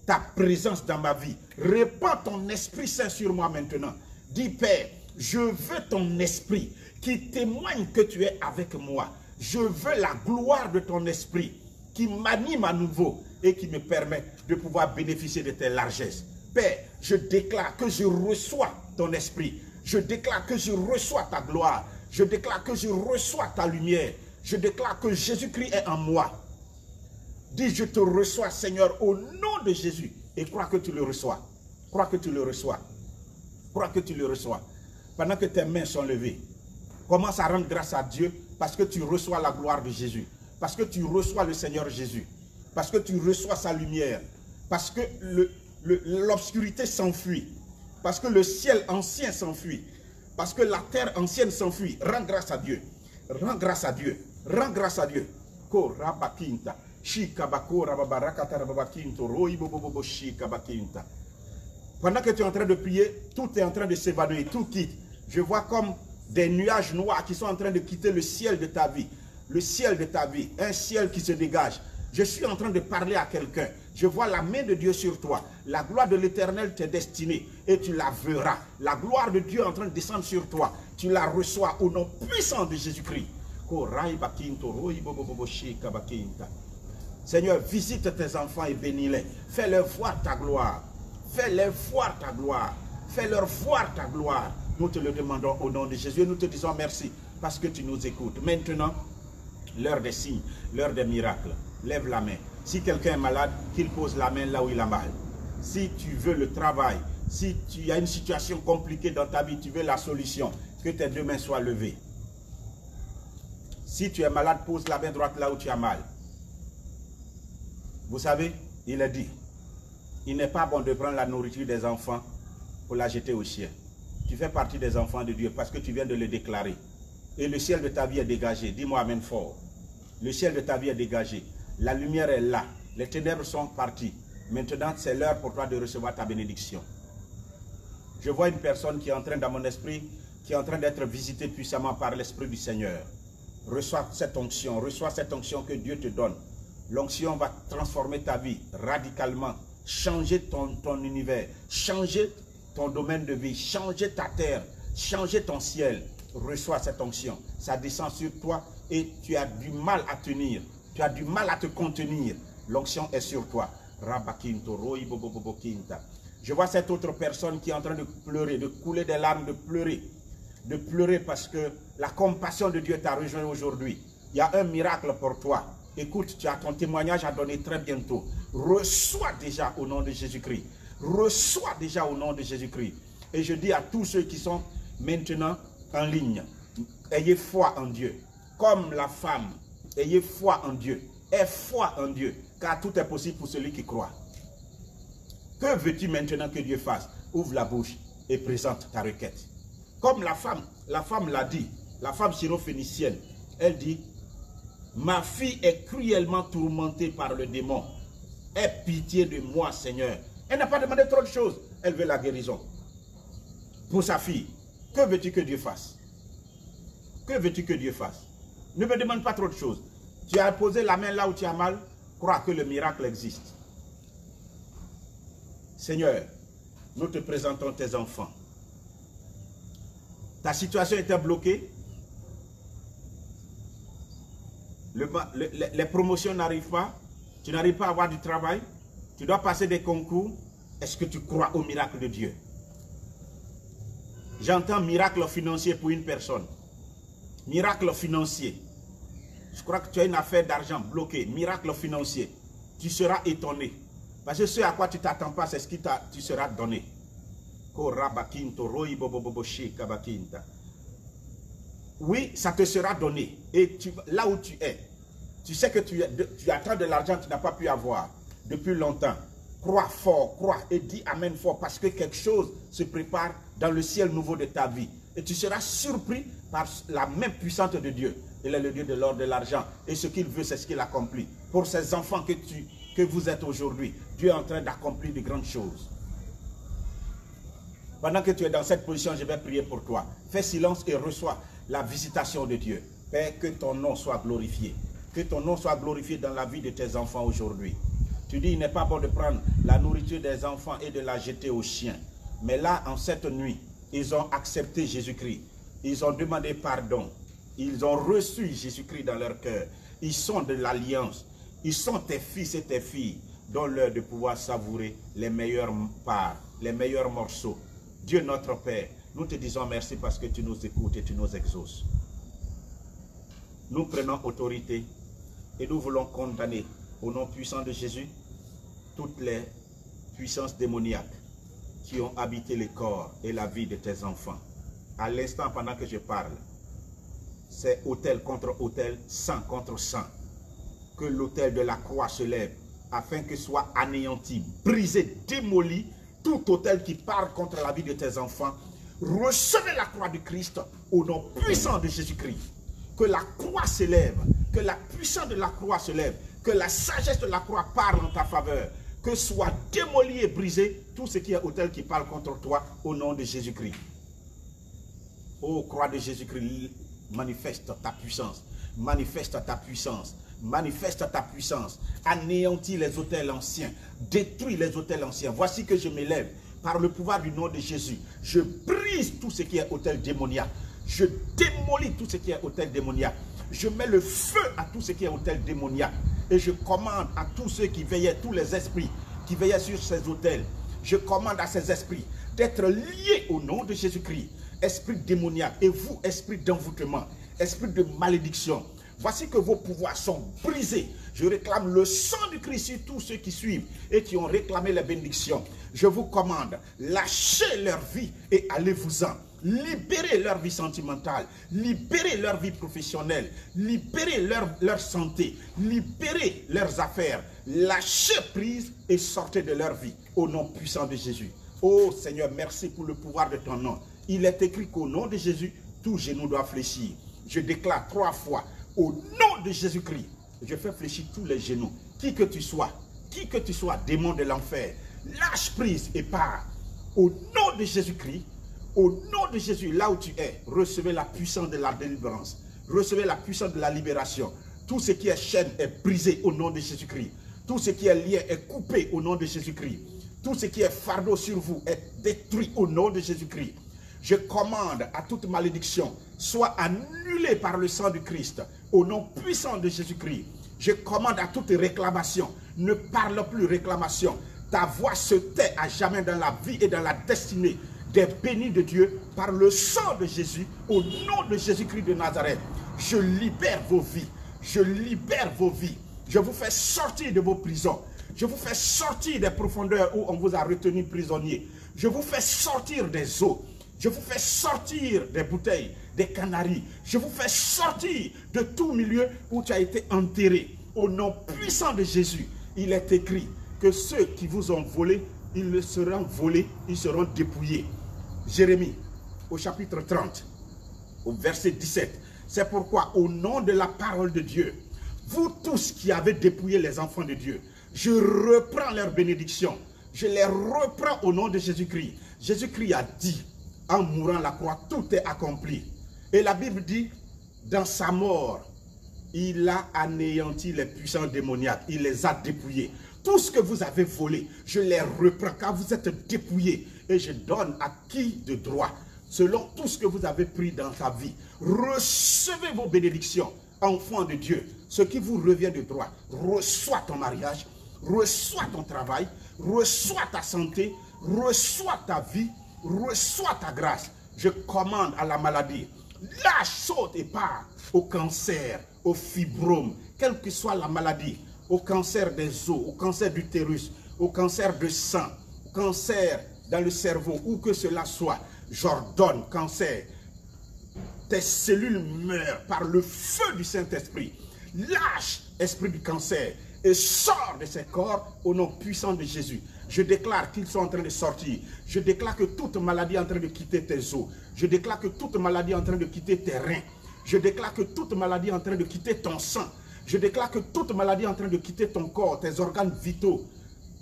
ta présence dans ma vie. Répands ton Esprit Saint sur moi maintenant. Dis, Père, je veux ton esprit qui témoigne que tu es avec moi. Je veux la gloire de ton esprit qui m'anime à nouveau et qui me permet de pouvoir bénéficier de tes largesses. Père, je déclare que je reçois ton esprit. Je déclare que je reçois ta gloire. Je déclare que je reçois ta lumière. Je déclare que Jésus-Christ est en moi. Dis, je te reçois, Seigneur, au nom de Jésus. Et crois que tu le reçois. Crois que tu le reçois. Crois que tu le reçois. Pendant que tes mains sont levées, commence à rendre grâce à Dieu Parce que tu reçois la gloire de Jésus. Parce que tu reçois le Seigneur Jésus. Parce que tu reçois sa lumière. Parce que l'obscurité s'enfuit. Parce que le ciel ancien s'enfuit. Parce que la terre ancienne s'enfuit. Rends grâce à Dieu. Rends grâce à Dieu. Rends grâce à Dieu. Ko rabakinta. Shikabako rababarakata rababakinto. Roibobobo shikabakinta. Pendant que tu es en train de prier, tout est en train de s'évanouir. Tout quitte. Je vois comme des nuages noirs qui sont en train de quitter le ciel de ta vie. Le ciel de ta vie. Un ciel qui se dégage. Je suis en train de parler à quelqu'un. Je vois la main de Dieu sur toi. La gloire de l'Éternel t'est destinée et tu la verras. La gloire de Dieu est en train de descendre sur toi. Tu la reçois au nom puissant de Jésus-Christ. Seigneur, visite tes enfants et bénis-les. Fais-leur voir ta gloire. Fais-leur voir ta gloire. Fais-leur voir ta gloire. Nous te le demandons au nom de Jésus. Et nous te disons merci parce que tu nous écoutes. Maintenant, l'heure des signes, l'heure des miracles. Lève la main. Si quelqu'un est malade, qu'il pose la main là où il a mal. Si tu veux le travail, si tu as une situation compliquée dans ta vie, tu veux la solution, que tes deux mains soient levées. Si tu es malade, pose la main droite là où tu as mal. Vous savez, il est dit, il n'est pas bon de prendre la nourriture des enfants pour la jeter au chien. Tu fais partie des enfants de Dieu parce que tu viens de le déclarer. Et le ciel de ta vie est dégagé. Dis-moi amen fort. Le ciel de ta vie est dégagé. La lumière est là. Les ténèbres sont parties. Maintenant, c'est l'heure pour toi de recevoir ta bénédiction. Je vois une personne qui est en train, dans mon esprit, qui est en train d'être visitée puissamment par l'Esprit du Seigneur. Reçois cette onction que Dieu te donne. L'onction va transformer ta vie radicalement, changer ton univers, changer ton domaine de vie, changer ta terre, changer ton ciel. Reçois cette onction. Ça descend sur toi et tu as du mal à tenir. Tu as du mal à te contenir. L'onction est sur toi. Je vois cette autre personne qui est en train de pleurer, de couler des larmes, de pleurer parce que la compassion de Dieu t'a rejoint aujourd'hui. Il y a un miracle pour toi. Écoute, tu as ton témoignage à donner très bientôt. Reçois déjà au nom de Jésus-Christ. Reçois déjà au nom de Jésus-Christ. Et je dis à tous ceux qui sont maintenant en ligne, ayez foi en Dieu. Comme la femme, ayez foi en Dieu. Aie foi en Dieu, car tout est possible pour celui qui croit. Que veux-tu maintenant que Dieu fasse? Ouvre la bouche et présente ta requête. Comme la femme l'a dit, la femme syro-phénicienne, elle dit, ma fille est cruellement tourmentée par le démon. Aie pitié de moi, Seigneur. Elle n'a pas demandé trop de choses. Elle veut la guérison. Pour sa fille, que veux-tu que Dieu fasse? Que veux-tu que Dieu fasse? Ne me demande pas trop de choses. Tu as posé la main là où tu as mal, crois que le miracle existe. Seigneur, nous te présentons tes enfants. Ta situation était bloquée. Les promotions n'arrivent pas. Tu n'arrives pas à avoir du travail. Tu dois passer des concours. Est-ce que tu crois au miracle de Dieu? J'entends miracle financier pour une personne. Miracle financier. Je crois que tu as une affaire d'argent bloquée. Miracle financier. Tu seras étonné. Parce que ce à quoi tu ne t'attends pas, c'est ce qui tu seras donné. Oui, ça te sera donné. Et là où tu es, tu sais que tu attends de l'argent que tu n'as pas pu avoir depuis longtemps. Crois fort, crois et dis amen fort parce que quelque chose se prépare dans le ciel nouveau de ta vie. Et tu seras surpris par la main puissante de Dieu. Il est le Dieu de l'or, de l'argent. Et ce qu'il veut, c'est ce qu'il accomplit. Pour ces enfants que vous êtes aujourd'hui, Dieu est en train d'accomplir de grandes choses. Pendant que tu es dans cette position, je vais prier pour toi. Fais silence et reçois la visitation de Dieu. Père, que ton nom soit glorifié. Que ton nom soit glorifié dans la vie de tes enfants aujourd'hui. Tu dis, il n'est pas bon de prendre la nourriture des enfants et de la jeter aux chiens. Mais là, en cette nuit, ils ont accepté Jésus-Christ. Ils ont demandé pardon. Ils ont reçu Jésus-Christ dans leur cœur. Ils sont de l'alliance. Ils sont tes fils et tes filles. Donne-leur de pouvoir savourer les meilleures parts, les meilleurs morceaux. Dieu notre Père, nous te disons merci parce que tu nous écoutes et tu nous exauces. Nous prenons autorité et nous voulons condamner au nom puissant de Jésus toutes les puissances démoniaques qui ont habité le corps et la vie de tes enfants. À l'instant pendant que je parle, c'est autel contre autel, sang contre sang. Que l'autel de la croix se lève, afin que soit anéanti, brisé, démoli, tout autel qui parle contre la vie de tes enfants. Recevez la croix de Christ au nom puissant de Jésus-Christ. Que la croix se lève, que la puissance de la croix se lève, que la sagesse de la croix parle en ta faveur. Que soit démoli et brisé tout ce qui est autel qui parle contre toi au nom de Jésus-Christ. Ô croix de Jésus-Christ, manifeste ta puissance, manifeste ta puissance, manifeste ta puissance, anéantis les autels anciens, détruis les autels anciens. Voici que je m'élève par le pouvoir du nom de Jésus. Je brise tout ce qui est autel démoniaque. Je démolis tout ce qui est autel démoniaque. Je mets le feu à tout ce qui est autel démoniaque. Et je commande à tous ceux qui veillaient, tous les esprits qui veillaient sur ces autels. Je commande à ces esprits d'être liés au nom de Jésus-Christ. Esprit démoniaque et vous, esprit d'envoûtement, esprit de malédiction. Voici que vos pouvoirs sont brisés. Je réclame le sang de Christ sur tous ceux qui suivent et qui ont réclamé les bénédictions. Je vous commande, lâchez leur vie et allez-vous-en. Libérez leur vie sentimentale, libérez leur vie professionnelle, libérez leur santé, libérez leurs affaires. Lâchez prise et sortez de leur vie au nom puissant de Jésus. Oh Seigneur, merci pour le pouvoir de ton nom. Il est écrit qu'au nom de Jésus, tout genou doit fléchir. Je déclare 3 fois, au nom de Jésus-Christ, je fais fléchir tous les genoux. Qui que tu sois, démon de l'enfer, lâche prise et pars. Au nom de Jésus-Christ, au nom de Jésus, là où tu es, recevez la puissance de la délivrance. Recevez la puissance de la libération. Tout ce qui est chaîne est brisé au nom de Jésus-Christ. Tout ce qui est lien est coupé au nom de Jésus-Christ. Tout ce qui est fardeau sur vous est détruit au nom de Jésus-Christ. Je commande à toute malédiction soit annulée par le sang de Christ au nom puissant de Jésus-Christ. Je commande à toute réclamation, ne parle plus réclamation. Ta voix se tait à jamais dans la vie et dans la destinée des bénis de Dieu par le sang de Jésus au nom de Jésus-Christ de Nazareth. Je libère vos vies, je libère vos vies. Je vous fais sortir de vos prisons. Je vous fais sortir des profondeurs où on vous a retenu prisonnier. Je vous fais sortir des eaux. Je vous fais sortir des bouteilles, des canaries. Je vous fais sortir de tout milieu où tu as été enterré. Au nom puissant de Jésus, il est écrit que ceux qui vous ont volé, ils seront volés, ils seront dépouillés. Jérémie, au chapitre 30, au verset 17. C'est pourquoi, au nom de la parole de Dieu, vous tous qui avez dépouillé les enfants de Dieu, je reprends leur bénédiction. Je les reprends au nom de Jésus-Christ. Jésus-Christ a dit, en mourant la croix, tout est accompli. Et la Bible dit, dans sa mort, il a anéanti les puissants démoniaques. Il les a dépouillés. Tout ce que vous avez volé, je les reprends car vous êtes dépouillés. Et je donne à qui de droit, selon tout ce que vous avez pris dans sa vie. Recevez vos bénédictions, enfants de Dieu. Ce qui vous revient de droit. Reçois ton mariage, reçois ton travail, reçois ta santé, reçois ta vie, reçois ta grâce. Je commande à la maladie, lâche, saute et pars au cancer, au fibrome, quelle que soit la maladie, au cancer des os, au cancer d'utérus, au cancer de sang, au cancer dans le cerveau, où que cela soit. J'ordonne cancer. Tes cellules meurent par le feu du Saint-Esprit. Lâche, esprit du cancer, et sors de ces corps au nom puissant de Jésus. Je déclare qu'ils sont en train de sortir. Je déclare que toute maladie est en train de quitter tes os. Je déclare que toute maladie est en train de quitter tes reins. Je déclare que toute maladie est en train de quitter ton sang. Je déclare que toute maladie est en train de quitter ton corps, tes organes vitaux.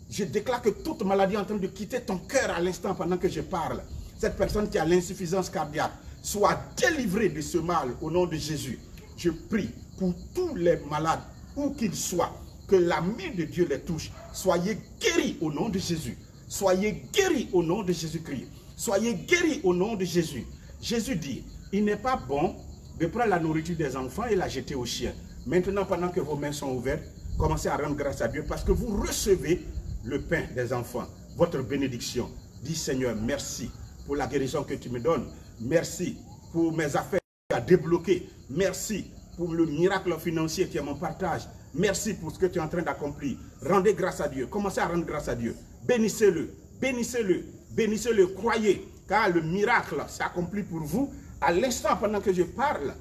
Je déclare que toute maladie est en train de quitter ton cœur à l'instant pendant que je parle. Cette personne qui a l'insuffisance cardiaque soit délivrée de ce mal au nom de Jésus. Je prie pour tous les malades, où qu'ils soient, que la main de Dieu les touche. Soyez guéris au nom de Jésus. Soyez guéris au nom de Jésus-Christ. Soyez guéris au nom de Jésus. Jésus dit, il n'est pas bon de prendre la nourriture des enfants et la jeter aux chiens. Maintenant, pendant que vos mains sont ouvertes, commencez à rendre grâce à Dieu parce que vous recevez le pain des enfants, votre bénédiction. Dis Seigneur, merci pour la guérison que tu me donnes. Merci pour mes affaires à débloquer. Merci pour le miracle financier qui est mon partage. Merci pour ce que tu es en train d'accomplir. Rendez grâce à Dieu. Commencez à rendre grâce à Dieu. Bénissez-le. Bénissez-le. Bénissez-le. Croyez. Car le miracle s'accomplit pour vous. À l'instant pendant que je parle,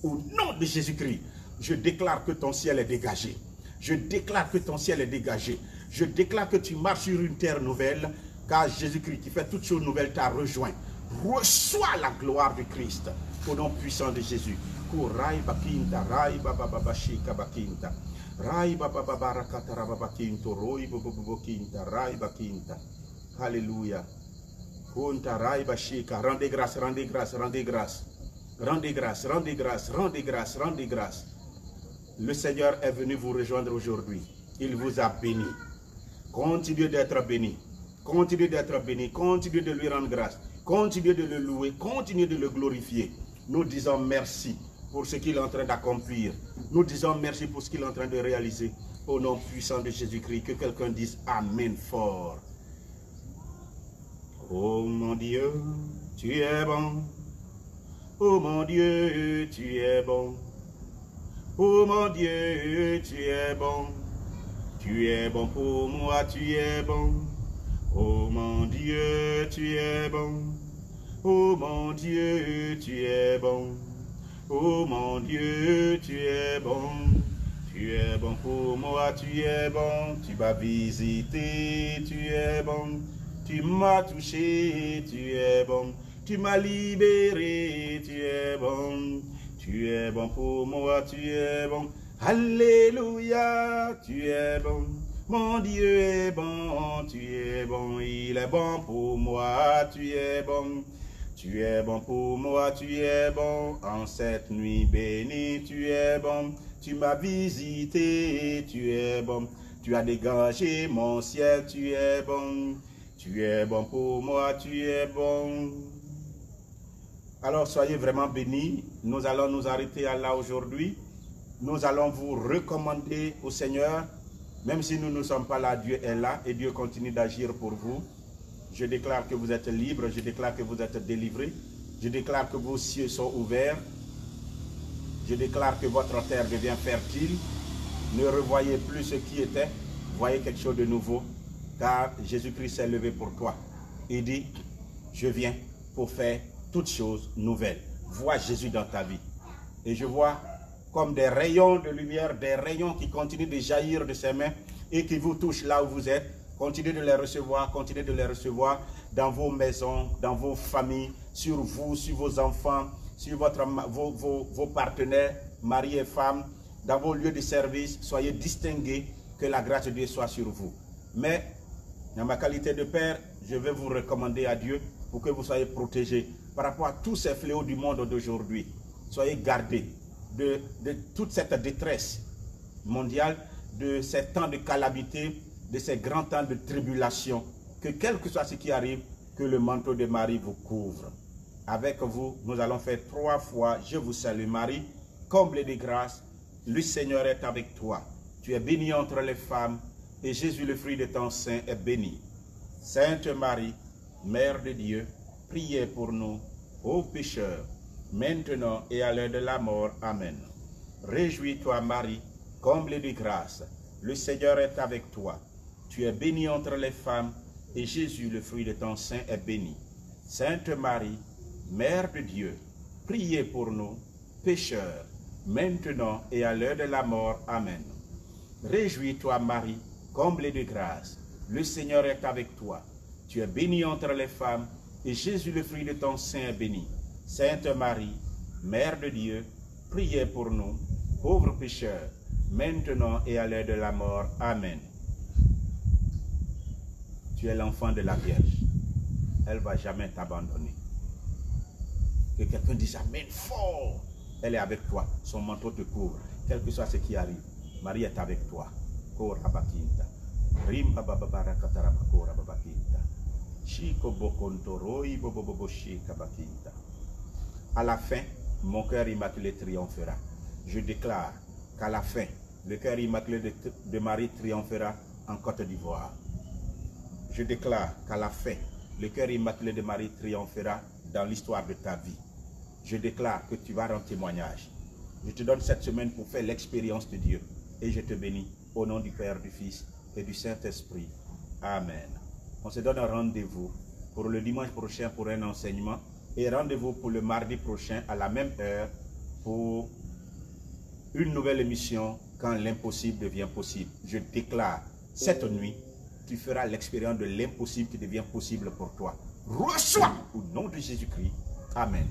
Au nom de Jésus-Christ, je déclare que ton ciel est dégagé. Je déclare que ton ciel est dégagé. Je déclare que tu marches sur une terre nouvelle, car Jésus-Christ qui fait toutes choses nouvelles t'a rejoint. Reçois la gloire du Christ au nom puissant de Jésus. Alléluia. Rendez grâce, rendez grâce, rendez grâce. Rendez grâce, rendez grâce, rendez grâce, rendez grâce. Le Seigneur est venu vous rejoindre aujourd'hui. Il vous a béni. Continuez d'être béni. Continuez d'être béni. Continuez de lui rendre grâce. Continuez de le louer. Continuez de le glorifier. Nous disons merci pour ce qu'il est en train d'accomplir. Nous disons merci pour ce qu'il est en train de réaliser. Au nom puissant de Jésus-Christ, que quelqu'un dise Amen fort. Oh mon Dieu, tu es bon. Oh mon Dieu, tu es bon. Oh mon Dieu, tu es bon. Tu es bon pour moi, tu es bon. Oh mon Dieu, tu es bon. Oh mon Dieu, tu es bon. Oh mon Dieu, tu es bon. Tu es bon pour moi, tu es bon. Tu m'as visité, tu es bon. Tu m'as touché, tu es bon. Tu m'as libéré, tu es bon. Tu es bon pour moi, tu es bon. Alléluia, tu es bon. Mon Dieu est bon, tu es bon. Il est bon pour moi, tu es bon. Tu es bon pour moi, tu es bon. En cette nuit bénie, tu es bon. Tu m'as visité, tu es bon. Tu as dégagé mon ciel, tu es bon. Tu es bon pour moi, tu es bon. Alors soyez vraiment bénis. Nous allons nous arrêter à là aujourd'hui. Nous allons vous recommander au Seigneur. Même si nous ne sommes pas là, Dieu est là et Dieu continue d'agir pour vous. Je déclare que vous êtes libres, je déclare que vous êtes délivrés. Je déclare que vos cieux sont ouverts. Je déclare que votre terre devient fertile. Ne revoyez plus ce qui était. Voyez quelque chose de nouveau. Car Jésus-Christ s'est levé pour toi. Il dit, je viens pour faire toutes choses nouvelles. Vois Jésus dans ta vie. Et je vois comme des rayons de lumière, des rayons qui continuent de jaillir de ses mains et qui vous touchent là où vous êtes. Continuez de les recevoir dans vos maisons, dans vos familles, sur vous, sur vos enfants, sur vos partenaires, mari et femme, dans vos lieux de service. Soyez distingués, que la grâce de Dieu soit sur vous. Mais, dans ma qualité de père, je vais vous recommander à Dieu pour que vous soyez protégés par rapport à tous ces fléaux du monde d'aujourd'hui. Soyez gardés de toute cette détresse mondiale, de ces temps de calamité, de ces grands temps de tribulation. Que quel que soit ce qui arrive, que le manteau de Marie vous couvre. Avec vous, nous allons faire 3 fois, je vous salue Marie, comblée de grâce, le Seigneur est avec toi. Tu es bénie entre les femmes, et Jésus, le fruit de ton sein, est béni. Sainte Marie, Mère de Dieu, priez pour nous, ô pécheurs, maintenant et à l'heure de la mort. Amen. Réjouis-toi Marie, comblée de grâce, le Seigneur est avec toi. Tu es bénie entre les femmes, et Jésus, le fruit de ton sein, est béni. Sainte Marie, Mère de Dieu, priez pour nous, pécheurs, maintenant et à l'heure de la mort. Amen. Réjouis-toi Marie, comblée de grâce, le Seigneur est avec toi. Tu es bénie entre les femmes, et Jésus, le fruit de ton sein, est béni. Sainte Marie, Mère de Dieu, priez pour nous, pauvres pécheurs, maintenant et à l'heure de la mort. Amen. Tu es l'enfant de la Vierge. Elle ne va jamais t'abandonner. Que quelqu'un dise Amen fort. Elle est avec toi. Son manteau te couvre. Quel que soit ce qui arrive, Marie est avec toi. À la fin, mon cœur immaculé triomphera. Je déclare qu'à la fin, le cœur immaculé de Marie triomphera en Côte d'Ivoire. Je déclare qu'à la fin, le cœur immaculé de Marie triomphera dans l'histoire de ta vie. Je déclare que tu vas rendre témoignage. Je te donne cette semaine pour faire l'expérience de Dieu. Et je te bénis au nom du Père, du Fils et du Saint-Esprit. Amen. On se donne un rendez-vous pour le dimanche prochain pour un enseignement. Et rendez-vous pour le mardi prochain à la même heure pour une nouvelle émission quand l'impossible devient possible. Je déclare, cette nuit, tu feras l'expérience de l'impossible qui devient possible pour toi. Reçois au nom de Jésus-Christ. Amen.